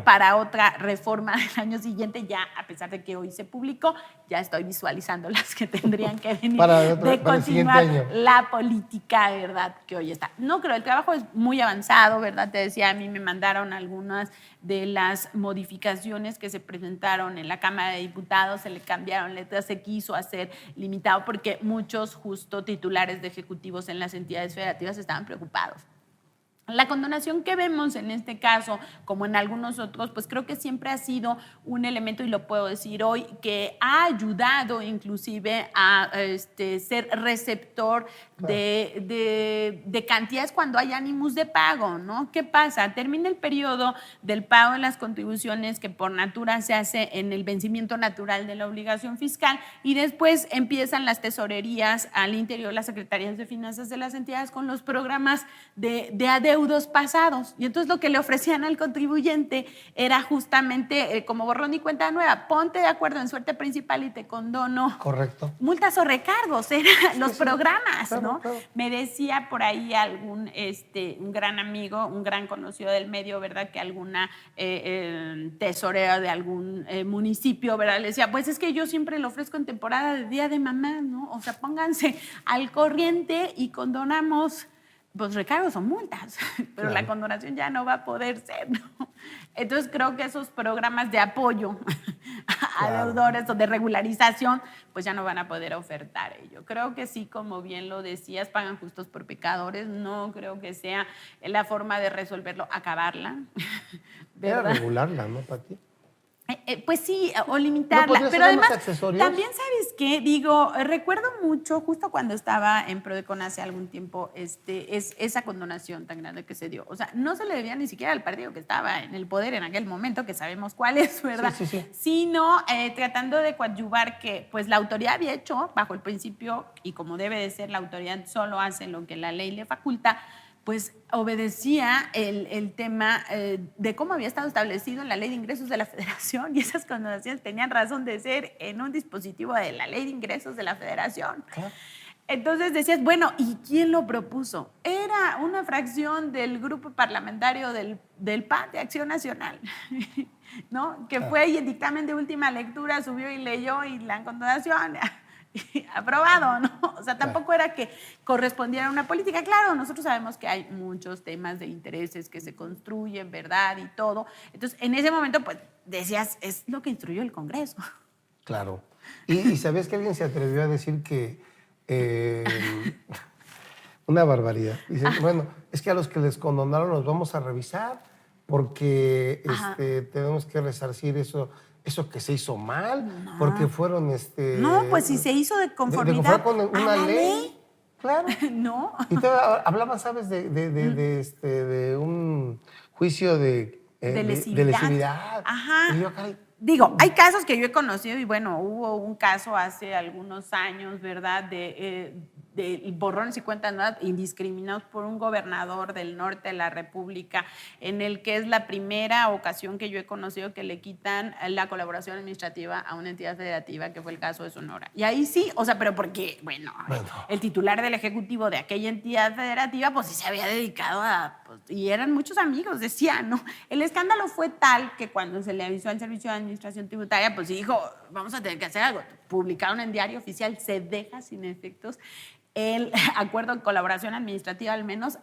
para otra reforma del año siguiente, ya a pesar de que hoy se publicó, ya estoy visualizando las que tendrían que venir de continuar la política, ¿verdad?, que hoy está. No creo, el trabajo es muy avanzado, ¿verdad? Te decía, a mí me mandaron algunas de las modificaciones que se presentaron en la Cámara de Diputados, se le cambiaron letras, se quiso hacer limitado porque muchos justo titulares de ejecutivos en las entidades federativas estaban preocupados. La condonación que vemos en este caso, como en algunos otros, pues creo que siempre ha sido un elemento, y lo puedo decir hoy, que ha ayudado inclusive a ser receptor de cantidades cuando hay ánimos de pago, ¿no? ¿Qué pasa? Termina el periodo del pago de las contribuciones que por natura se hace en el vencimiento natural de la obligación fiscal y después empiezan las tesorerías al interior, las secretarías de finanzas de las entidades con los programas de adeudos pasados. Y entonces lo que le ofrecían al contribuyente era justamente como borrón y cuenta nueva. Ponte de acuerdo en suerte principal y te condono. Correcto. Multas o recargos, eran los programas, claro, ¿no? Claro. Me decía por ahí un gran amigo, un gran conocido del medio, ¿verdad? Que alguna tesorera de algún municipio, ¿verdad? Le decía, pues es que yo siempre lo ofrezco en temporada de Día de Mamá, ¿no? O sea, pónganse al corriente y condonamos pues recargos o multas, pero la condonación ya no va a poder ser, ¿no? Entonces creo que esos programas de apoyo a deudores o de regularización, pues ya no van a poder ofertar ello. Creo que sí, como bien lo decías, pagan justos por pecadores, no creo que sea la forma de resolverlo, acabarla, ¿verdad? Era regularla, ¿no, Pati? Pues sí, o limitarla, ¿No pero además accesorios? También sabes qué, digo, recuerdo mucho justo cuando estaba en Prodecon hace algún tiempo es esa condonación tan grande que se dio, o sea, no se le debía ni siquiera al partido que estaba en el poder en aquel momento, que sabemos cuál es, ¿verdad? Sí. Sino tratando de coadyuvar que pues la autoridad había hecho bajo el principio, y como debe de ser, la autoridad solo hace lo que la ley le faculta, pues obedecía el tema de cómo había estado establecido en la Ley de Ingresos de la Federación, y esas condonaciones tenían razón de ser en un dispositivo de la Ley de Ingresos de la Federación. Entonces decías, bueno, ¿y quién lo propuso? Era una fracción del grupo parlamentario del PAN, de Acción Nacional, ¿no? Que fue y en dictamen de última lectura subió y leyó y la condonación aprobado, ¿no? O sea, tampoco era que correspondiera a una política. Claro, nosotros sabemos que hay muchos temas de intereses que se construyen, ¿verdad? Y todo. Entonces, en ese momento, pues, decías, es lo que instruyó el Congreso. Claro. Y ¿sabías que alguien se atrevió a decir que una barbaridad? Dice, bueno, es que a los que les condonaron los vamos a revisar porque tenemos que resarcir eso que se hizo mal, porque fueron No, pues si se hizo de conformidad con una ley. Claro. No. Y te hablaba, ¿sabes? De un juicio de lesividad. Ajá. Y yo, caray, digo, hay casos que yo he conocido y bueno, hubo un caso hace algunos años, ¿verdad? De borrones y cuentas nuevas indiscriminados por un gobernador del norte de la República, en el que es la primera ocasión que yo he conocido que le quitan la colaboración administrativa a una entidad federativa, que fue el caso de Sonora. Y ahí sí, o sea, pero porque, bueno, el titular del ejecutivo de aquella entidad federativa, pues sí se había dedicado y eran muchos amigos, decía, ¿no? El escándalo fue tal que cuando se le avisó al Servicio de Administración Tributaria, pues sí dijo, vamos a tener que hacer algo. Publicaron en Diario Oficial, se deja sin efectos el acuerdo de colaboración administrativa, al menos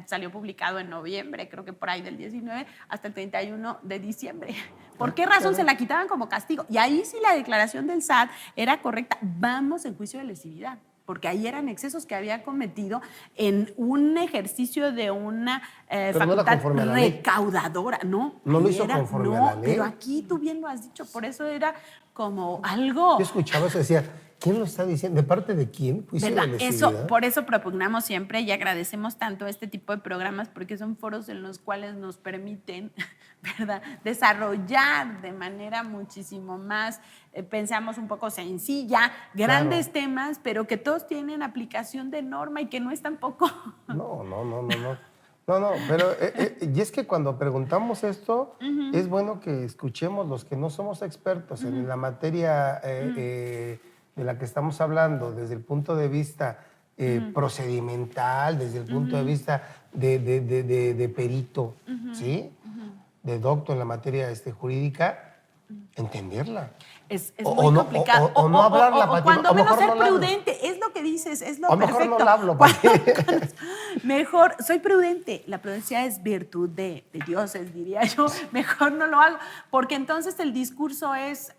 salió publicado en noviembre, creo que por ahí del 19 hasta el 31 de diciembre. ¿Por qué razón se la quitaban como castigo? Y ahí sí la declaración del SAT era correcta. Vamos en juicio de lesividad, porque ahí eran excesos que había cometido en un ejercicio de una facultad recaudadora. No lo hizo conforme a la ley. Pero aquí tú bien lo has dicho, por eso era como algo... Yo escuchaba eso, decía, ¿quién lo está diciendo? ¿De parte de quién? Por eso propugnamos siempre y agradecemos tanto este tipo de programas, porque son foros en los cuales nos permiten, ¿verdad?, desarrollar de manera muchísimo más, pensamos un poco sencilla, grandes temas, pero que todos tienen aplicación de norma y que no es tampoco... No, pero y es que cuando preguntamos esto, es bueno que escuchemos los que no somos expertos en la materia de la que estamos hablando, desde el punto de vista procedimental, desde el punto de vista de perito, ¿sí? De doctor en la materia jurídica, entenderla. Es muy complicado. O no hablarla. O cuando menos ser prudente. Es lo que dices, es lo perfecto. Mejor no la hablo. Mejor, soy prudente. La prudencia es virtud de dioses, diría yo. Mejor no lo hago. Porque entonces el discurso es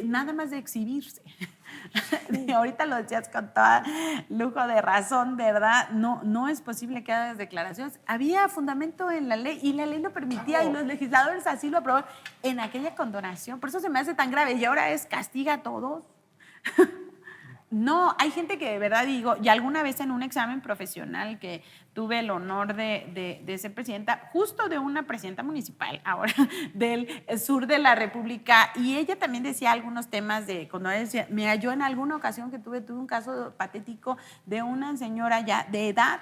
nada más de exhibirse. Ahorita lo decías con todo lujo de razón, ¿verdad? No es posible que hagas declaraciones. Había fundamento en la ley y la ley lo permitía y los legisladores así lo aprobaron en aquella condonación. Por eso se me hace tan grave. Y ahora es castiga a todos. No, hay gente que de verdad digo, y alguna vez en un examen profesional que tuve el honor de ser presidenta, justo de una presidenta municipal ahora del sur de la República, y ella también decía algunos temas cuando ella decía, mira, yo en alguna ocasión que tuve un caso patético de una señora ya de edad,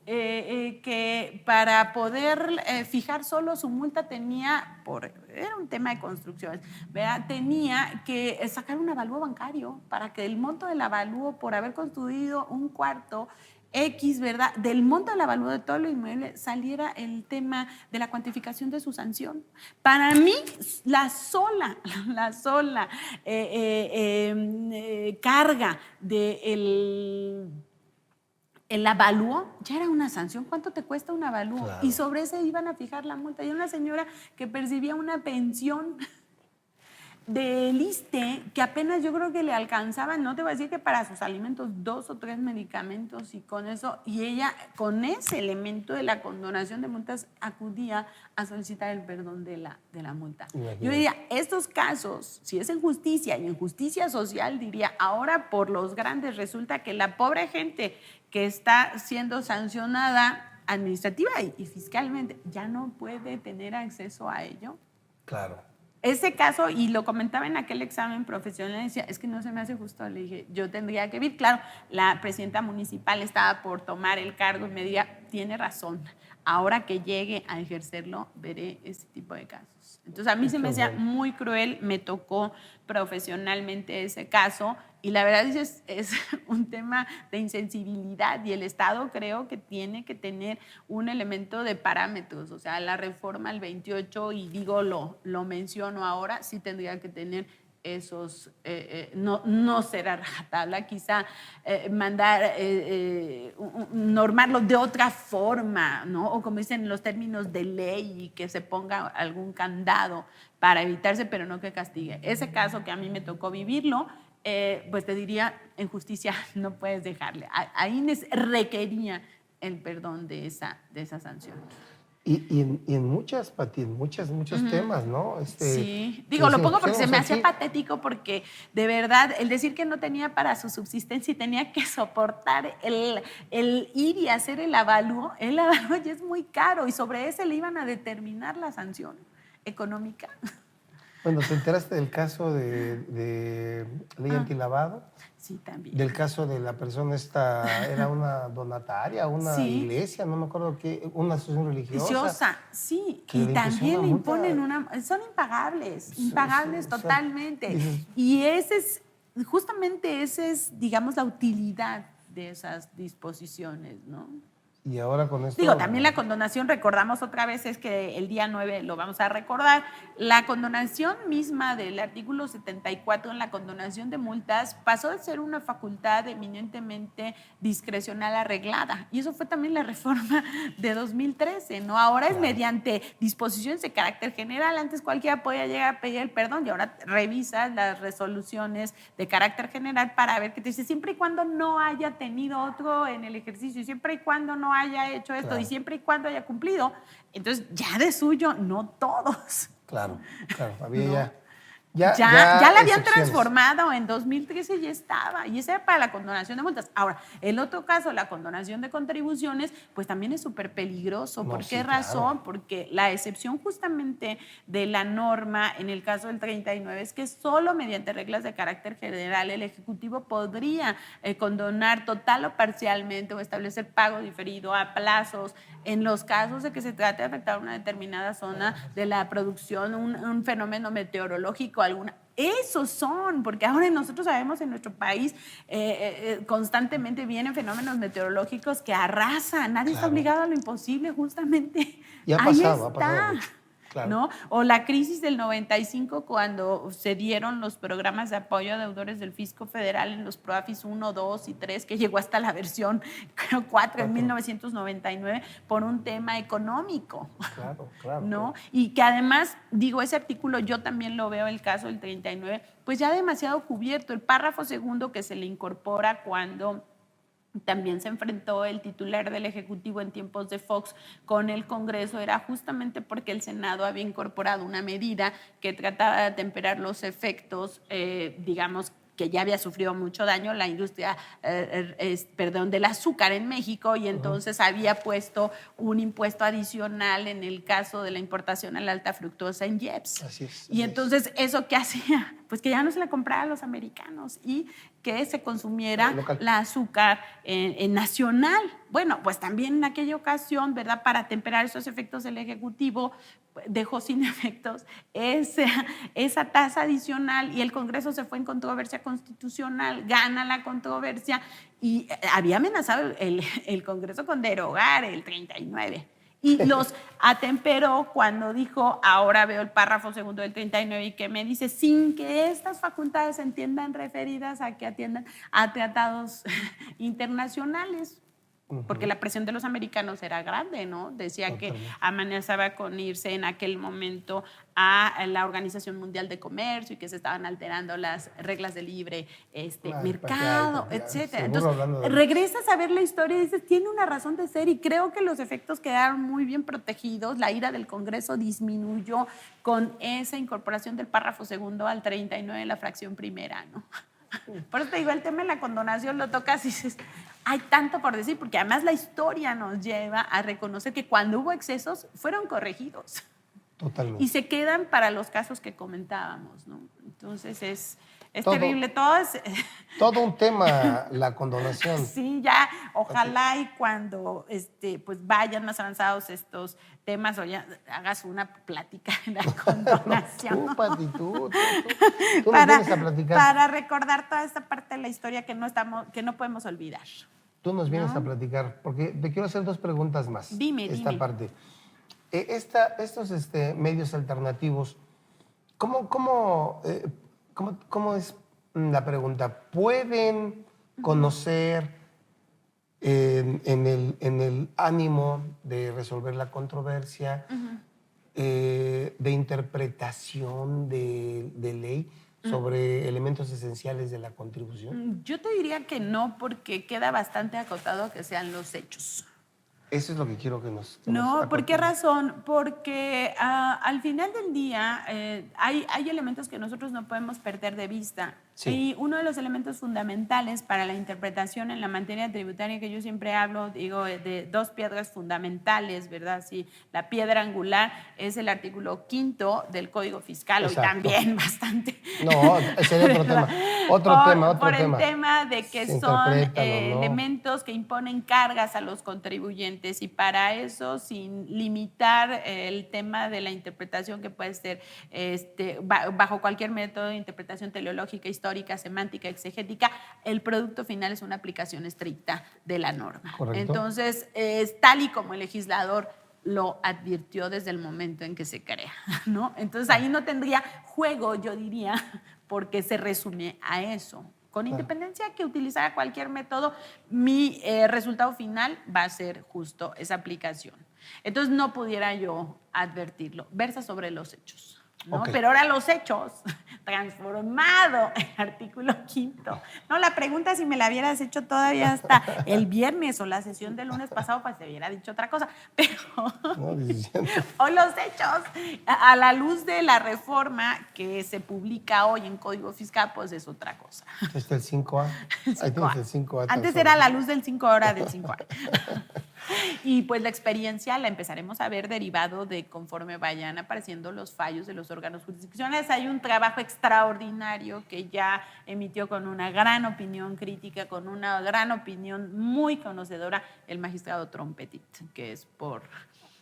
que para poder fijar solo su multa era un tema de construcciones, ¿verdad? Tenía que sacar un avalúo bancario para que el monto del avalúo por haber construido un cuarto X, ¿verdad?, del monto del avalúo de todo lo inmueble saliera el tema de la cuantificación de su sanción. Para mí, la sola carga del el avalúo ya era una sanción. ¿Cuánto te cuesta un avalúo? Claro. Y sobre ese iban a fijar la multa. Y una señora que percibía una pensión del ISSSTE que apenas yo creo que le alcanzaba, no te voy a decir que para sus alimentos, 2 o 3 medicamentos, y con eso, y ella con ese elemento de la condonación de multas acudía a solicitar el perdón de la multa. Imagínate. Yo diría, estos casos, si es en justicia y en justicia social, diría, ahora por los grandes resulta que la pobre gente que está siendo sancionada administrativa y fiscalmente ya no puede tener acceso a ello. Claro. Ese caso, y lo comentaba en aquel examen profesional, decía, es que no se me hace justo. Le dije, yo tendría que ver. Claro, la presidenta municipal estaba por tomar el cargo y me decía, tiene razón, ahora que llegue a ejercerlo, veré ese tipo de casos. Entonces, a mí se me hacía muy cruel, me tocó profesionalmente ese caso, y la verdad es un tema de insensibilidad, y el Estado creo que tiene que tener un elemento de parámetros. O sea, la reforma al 28, y digo, lo menciono ahora, sí tendría que tener esos, no ser a rajatabla, quizá mandar normarlo de otra forma, ¿no? O como dicen los términos de ley y que se ponga algún candado para evitarse, pero no que castigue. Ese caso que a mí me tocó vivirlo, pues te diría, en justicia no puedes dejarle. Ahí requería el perdón de esa sanción. Y en muchos temas, ¿no? Sí, digo, lo pongo porque se me hacía patético, porque de verdad el decir que no tenía para su subsistencia y tenía que soportar el ir y hacer el avalúo ya es muy caro y sobre ese le iban a determinar la sanción económica. Bueno, ¿te enteraste del caso de ley antilavado? Sí, también. Del caso de la persona era una donataria, una iglesia, no me acuerdo qué, una asociación religiosa. Sí, y también le imponen son impagables totalmente. Y justamente esa es, digamos, la utilidad de esas disposiciones, ¿no? Y ahora con esto... Digo, también la condonación, recordamos otra vez, es que el día 9 lo vamos a recordar, la condonación misma del artículo 74 en la condonación de multas pasó de ser una facultad eminentemente discrecional arreglada. Y eso fue también la reforma de 2013, ¿no? Ahora es mediante disposiciones de carácter general. Antes cualquiera podía llegar a pedir el perdón y ahora revisas las resoluciones de carácter general para ver qué te dice, siempre y cuando no haya tenido otro en el ejercicio, siempre y cuando no haya hecho esto y siempre y cuando haya cumplido. Entonces, ya de suyo, no todos. Claro, había ¿no? ya la habían transformado, en 2013 ya estaba, y esa era para la condonación de multas. Ahora, el otro caso, la condonación de contribuciones, pues también es súper peligroso. ¿Por qué razón? Claro. Porque la excepción justamente de la norma en el caso del 39 es que solo mediante reglas de carácter general el Ejecutivo podría condonar total o parcialmente o establecer pago diferido a plazos en los casos de que se trate de afectar una determinada zona de la producción, un fenómeno meteorológico, esos son, porque ahora nosotros sabemos en nuestro país constantemente vienen fenómenos meteorológicos que arrasan, nadie está obligado a lo imposible, justamente. Y ha pasado mucho. Claro. ¿No? O la crisis del 95, cuando se dieron los programas de apoyo a deudores del Fisco Federal en los PROAFIS 1, 2 y 3, que llegó hasta la versión 4 en 1999, por un tema económico. Claro. ¿No? Y que además, digo, ese artículo yo también lo veo, el caso del 39, pues ya demasiado cubierto. El párrafo segundo que se le incorpora cuando también se enfrentó el titular del Ejecutivo en tiempos de Fox con el Congreso, era justamente porque el Senado había incorporado una medida que trataba de atemperar los efectos, digamos, que ya había sufrido mucho daño la industria del azúcar en México, y entonces había puesto un impuesto adicional en el caso de la importación a la alta fructosa en IEPS. Así es. Y entonces, ¿eso qué hacía? Pues que ya no se la comprara a los americanos y que se consumiera la azúcar nacional. Bueno, pues también en aquella ocasión, ¿verdad? Para temperar esos efectos, el Ejecutivo dejó sin efectos esa tasa adicional y el Congreso se fue en controversia constitucional, gana la controversia y había amenazado el Congreso con derogar el 39. Y los atemperó cuando dijo, ahora veo el párrafo segundo del 39 y que me dice, sin que estas facultades se entiendan referidas a que atiendan a tratados internacionales. Porque la presión de los americanos era grande, ¿no? Decía que amenazaba con irse en aquel momento a la Organización Mundial de Comercio y que se estaban alterando las reglas de libre mercado, etcétera. Entonces, regresas a ver la historia y dices, tiene una razón de ser, y creo que los efectos quedaron muy bien protegidos. La ira del Congreso disminuyó con esa incorporación del párrafo segundo al 39 de la fracción primera, ¿no? Por eso te digo, el tema de la condonación lo tocas y dices, hay tanto por decir, porque además la historia nos lleva a reconocer que cuando hubo excesos fueron corregidos. Totalmente. Y se quedan para los casos que comentábamos, ¿no? Entonces es terrible. Todo un tema, la condonación. Sí, ya, ojalá y cuando pues vayan más avanzados estos temas, o ya hagas una plática de la condonación. Tú, Pati, tú nos vienes a platicar. Para recordar toda esta parte de la historia que no podemos olvidar. Tú nos vienes a platicar, porque te quiero hacer dos preguntas más. Dime. Parte. Estos medios alternativos, ¿cómo es la pregunta? ¿Pueden conocer en el ánimo de resolver la controversia, de interpretación de ley sobre elementos esenciales de la contribución? Yo te diría que no, porque queda bastante acotado a que sean los hechos. Eso es lo que quiero que nos No, ¿por qué acotemos. razón? Porque al final del día hay elementos que nosotros no podemos perder de vista. Sí. Y uno de los elementos fundamentales para la interpretación en la materia tributaria que yo siempre hablo, digo, de dos piedras fundamentales, ¿verdad? Sí, la piedra angular es el artículo 5º del Código Fiscal, hoy Exacto. también bastante. No, ese es otro tema. Otro tema. Por el tema de que Se son interpretan o no. elementos que imponen cargas a los contribuyentes, y para eso, sin limitar el tema de la interpretación que puede ser bajo cualquier método de interpretación teleológica, histórica, semántica, exegética, el producto final es una aplicación estricta de la norma. Correcto. Entonces, tal y como el legislador lo advirtió desde el momento en que se crea, ¿no? Entonces ahí no tendría juego, yo diría, porque se resume a eso. Con independencia que utilizara cualquier método, mi resultado final va a ser justo esa aplicación. Entonces no pudiera yo advertirlo. Versa sobre los hechos, ¿no? Ok. Pero ahora los hechos, transformado el artículo 5º. No, la pregunta, si me la hubieras hecho todavía hasta el viernes o la sesión del lunes pasado, pues te hubiera dicho otra cosa. Pero, No, diciendo. o los hechos, a la luz de la reforma que se publica hoy en Código Fiscal, pues es otra cosa. Este es el 5A. Ahí tienes el 5A. Antes era la luz del 5, ahora del 5A. Y pues la experiencia la empezaremos a ver derivado de conforme vayan apareciendo los fallos de los órganos jurisdiccionales. Hay un trabajo extraordinario que ya emitió con una gran opinión crítica, con una gran opinión muy conocedora, el magistrado Trompetit, que es por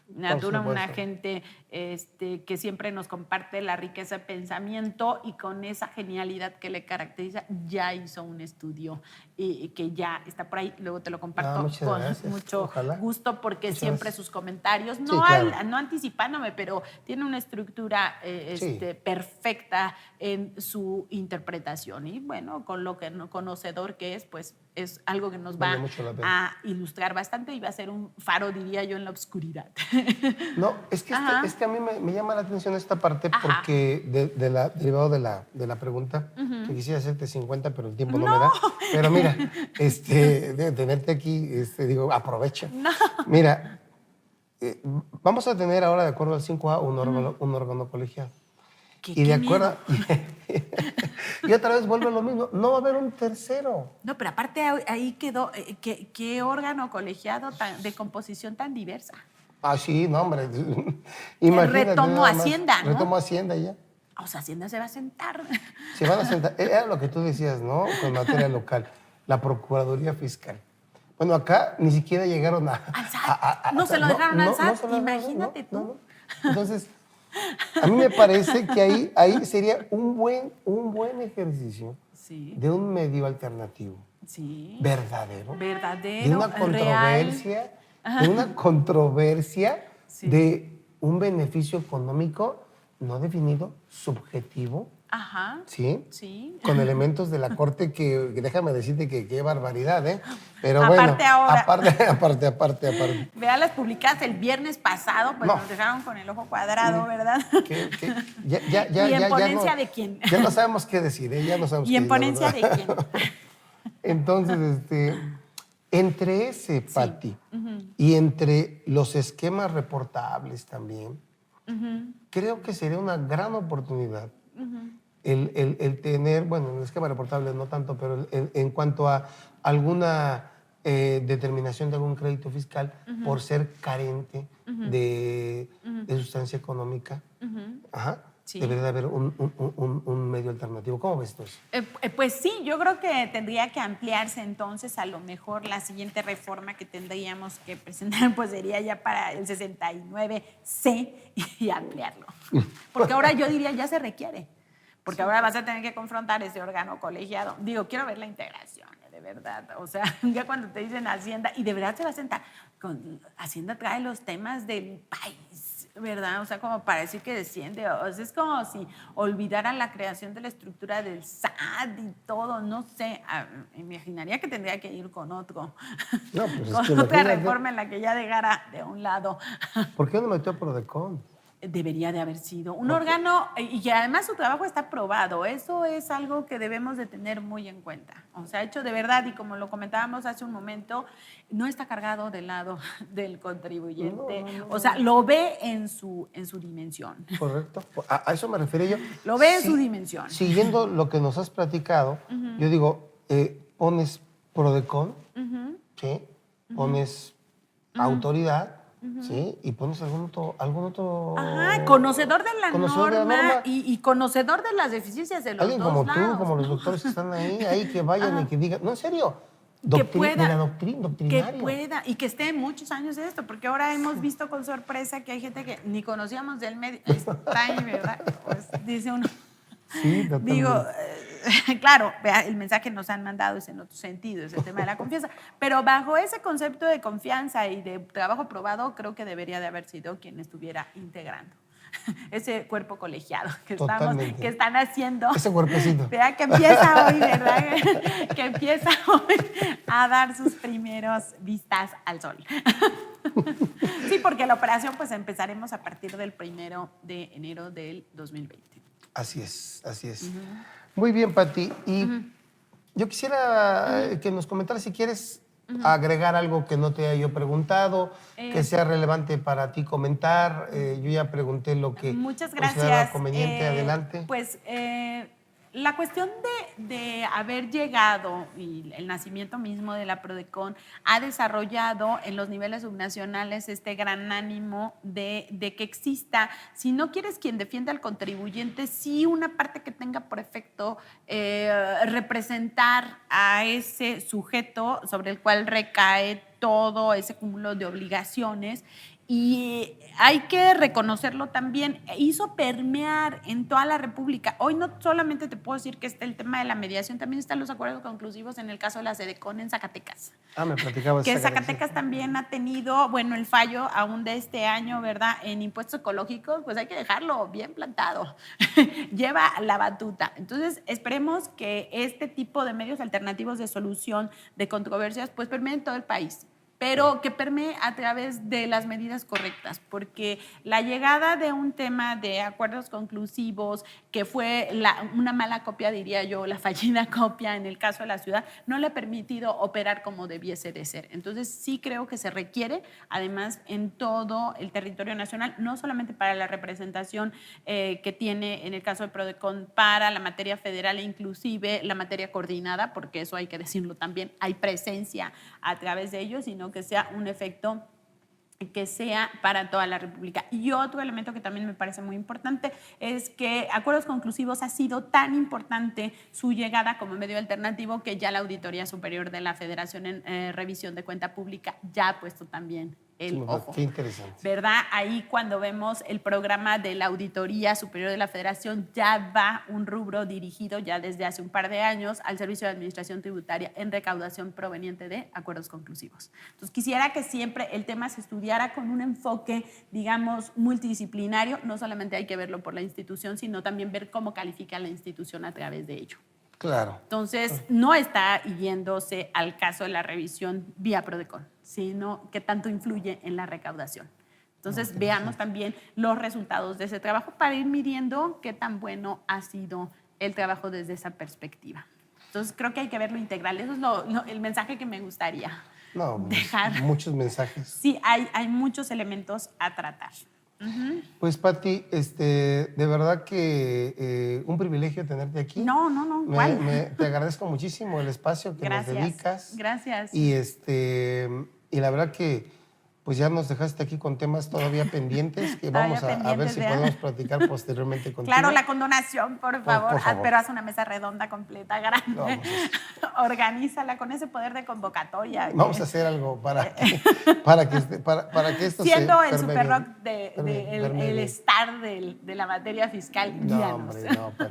natura una gente que siempre nos comparte la riqueza de pensamiento, y con esa genialidad que le caracteriza ya hizo un estudio y que ya está por ahí. Luego te lo comparto con mucho gusto, porque muchas siempre gracias. Sus comentarios, no, sí, claro, no anticipándome, pero tiene una estructura sí, perfecta en su interpretación, y bueno, con lo que no conocedor que es, pues es algo que nos va a ilustrar bastante y va a ser un faro, diría yo, en la oscuridad. No, es que a mí me llama la atención esta parte, porque derivado de la pregunta, que quisiera hacerte 50, pero el tiempo no me da. Pero mira, de tenerte aquí, digo, aprovecha. No. Mira, vamos a tener ahora, de acuerdo al 5A, un órgano colegiado. Y de acuerdo, y otra vez vuelve lo mismo, no va a haber un tercero. No, pero aparte ahí quedó, ¿qué órgano colegiado de composición tan diversa? Ah, sí, no, hombre. Imagínate, retomo Hacienda, ¿no? Retomo Hacienda ya. O sea, Hacienda se va a sentar. Se van a sentar. Era lo que tú decías, ¿no? Con materia local. La Procuraduría Fiscal. Bueno, acá ni siquiera llegaron a... No se lo dejaron al SAT, imagínate tú. No. Entonces, a mí me parece que ahí sería un buen ejercicio, sí, de un medio alternativo. Sí. Verdadero. Verdadero, de una controversia, real. De una controversia, sí, de un beneficio económico no definido, subjetivo. Ajá. ¿Sí? Sí. Con elementos de la Corte que déjame decirte que qué barbaridad, ¿eh? Pero aparte bueno, ahora. Aparte. Vea las publicadas el viernes pasado, pues nos dejaron con el ojo cuadrado, ¿verdad? ¿Y en ponencia de quién? Ya no sabemos qué decir, ¿eh? Ya no sabemos ¿Y en ponencia de quién? Entonces, entre ese, Pati, y entre los esquemas reportables también, creo que sería una gran oportunidad el tener, bueno, en el esquema reportable no tanto, pero en cuanto a alguna determinación de algún crédito fiscal por ser carente de sustancia económica, sí, debería de haber un medio alternativo. ¿Cómo ves tú eso? Pues sí, yo creo que tendría que ampliarse entonces. A lo mejor la siguiente reforma que tendríamos que presentar pues sería ya para el 69C y ampliarlo. Porque ahora yo diría ya se requiere. Porque ahora vas a tener que confrontar ese órgano colegiado. Digo, quiero ver la integración, de verdad. O sea, ya cuando te dicen Hacienda, y de verdad se va a sentar. Hacienda trae los temas del país. ¿verdad? O sea, como para decir que desciende. O sea, es como si olvidaran la creación de la estructura del SAT y todo, no sé. Imaginaría que tendría que ir con otro, No, pues es con que otra imagínate, reforma en la que ya dejara de un lado. ¿por qué no metió a Prodecon? Debería de haber sido un Ok. órgano y que además su trabajo está probado. Eso es algo que debemos de tener muy en cuenta. O sea, hecho de verdad, y como lo comentábamos hace un momento, no está cargado del lado del contribuyente. No, no, O sea, no. lo ve en su dimensión. Correcto. A eso me refiero yo. Lo ve en su Sí, dimensión. siguiendo lo que nos has platicado, yo digo, pones Prodecon, ¿sí? Pones autoridad, ¿sí? Y pones algún otro Ajá, conocedor de la conocedor de la norma norma. y conocedor de las deficiencias de los Alguien dos como lados. tú, como los ¿no? doctores que están ahí que vayan y que digan, no, en serio, Que de pueda, la que doctrinario. pueda y que esté muchos años en esto, porque ahora hemos visto con sorpresa que hay gente que ni conocíamos del medio, está ahí, ¿verdad? Pues dice uno, Sí, totalmente. digo, claro, vea, el mensaje nos han mandado es en otro sentido, es el tema de la confianza, pero bajo ese concepto de confianza y de trabajo probado, creo que debería de haber sido quien estuviera integrando ese cuerpo colegiado Totalmente. que están haciendo. Ese cuerpecito. Vea que empieza hoy, ¿verdad? Que empieza hoy a dar sus primeros vistas al sol. Sí, porque la operación pues empezaremos a partir del 1 de enero del 2020. Así es, así es. Muy bien, Pati. Y yo quisiera que nos comentaras si quieres agregar algo que no te haya yo preguntado, que sea relevante para ti comentar. Yo ya pregunté lo que Muchas consideraba gracias. conveniente. Adelante. Pues la cuestión de haber llegado y el nacimiento mismo de la Prodecon ha desarrollado en los niveles subnacionales este gran ánimo de que exista, si no quieres quien defienda al contribuyente, sí una parte que tenga por efecto representar a ese sujeto sobre el cual recae todo ese cúmulo de obligaciones. Y hay que reconocerlo también, hizo permear en toda la República. Hoy no solamente te puedo decir que está el tema de la mediación, también están los acuerdos conclusivos en el caso de la Sedecon en Zacatecas. Me platicabas. Que Zacatecas también ha tenido, bueno, el fallo aún de este año, ¿verdad? En impuestos ecológicos, pues hay que dejarlo bien plantado. Lleva la batuta. Entonces, esperemos que este tipo de medios alternativos de solución de controversias, pues permeen todo el país, pero que permee a través de las medidas correctas, porque la llegada de un tema de acuerdos conclusivos, que fue una mala copia, diría yo, la fallida copia en el caso de la ciudad, no le ha permitido operar como debiese de ser. Entonces sí creo que se requiere, además, en todo el territorio nacional, no solamente para la representación que tiene en el caso de Prodecon para la materia federal e inclusive la materia coordinada, porque eso hay que decirlo también, hay presencia a través de ellos, sino que sea un efecto que sea para toda la República. Y otro elemento que también me parece muy importante es que acuerdos conclusivos ha sido tan importante su llegada como medio alternativo que ya la Auditoría Superior de la Federación en revisión de cuenta pública ya ha puesto también el ojo. Qué interesante. ¿Verdad? Ahí cuando vemos el programa de la Auditoría Superior de la Federación, ya va un rubro dirigido ya desde hace un par de años al Servicio de Administración Tributaria en recaudación proveniente de acuerdos conclusivos. Entonces, quisiera que siempre el tema se estudiara con un enfoque, digamos, multidisciplinario. No solamente hay que verlo por la institución, sino también ver cómo califica la institución a través de ello. Claro. Entonces, no está yéndose al caso de la revisión vía Prodecon, sino que tanto influye en la recaudación. Entonces, veamos también los resultados de ese trabajo para ir midiendo qué tan bueno ha sido el trabajo desde esa perspectiva. Entonces, creo que hay que verlo integral. Eso es el mensaje que me gustaría dejar. Muchos mensajes. Sí, hay muchos elementos a tratar. Pues, Pati, de verdad que un privilegio tenerte aquí. No, ¿cuál? Te agradezco muchísimo el espacio que nos dedicas. Gracias. Y la verdad que pues ya nos dejaste aquí con temas todavía pendientes que vamos a ver si podemos platicar posteriormente contigo. Claro, la condonación, por favor. Por favor. Pero haz una mesa redonda completa, grande. No, pues, Organízala con ese poder de convocatoria. Vamos a hacer algo para que esto siendo se el super rock permee. el star de la materia fiscal, No, guíanos. hombre, no. Pues,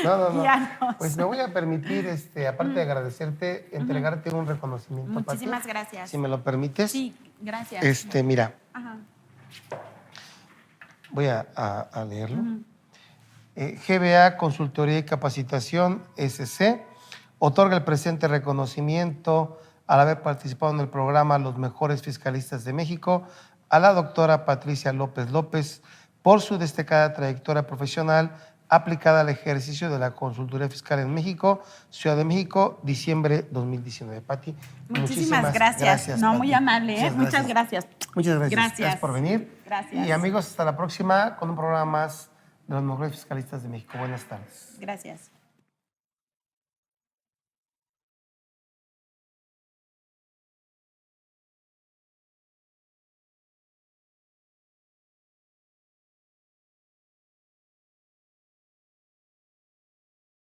no. Guíanos. Pues me voy a permitir, aparte de agradecerte, entregarte un reconocimiento. Muchísimas Pati, gracias. si me lo permites. Sí, gracias. Mira. Ajá. Voy a leerlo. GBA Consultoría y Capacitación SC otorga el presente reconocimiento al haber participado en el programa Los Mejores Fiscalistas de México a la doctora Patricia López López por su destacada trayectoria profesional aplicada al ejercicio de la consultoría fiscal en México, Ciudad de México, diciembre 2019. Pati, muchísimas gracias. No, Pati. muy amable, ¿eh? Muchas gracias. Muchas gracias. Gracias. Gracias por venir. Gracias. Y amigos, hasta la próxima con un programa más de los mejores fiscalistas de México. Buenas tardes. Gracias.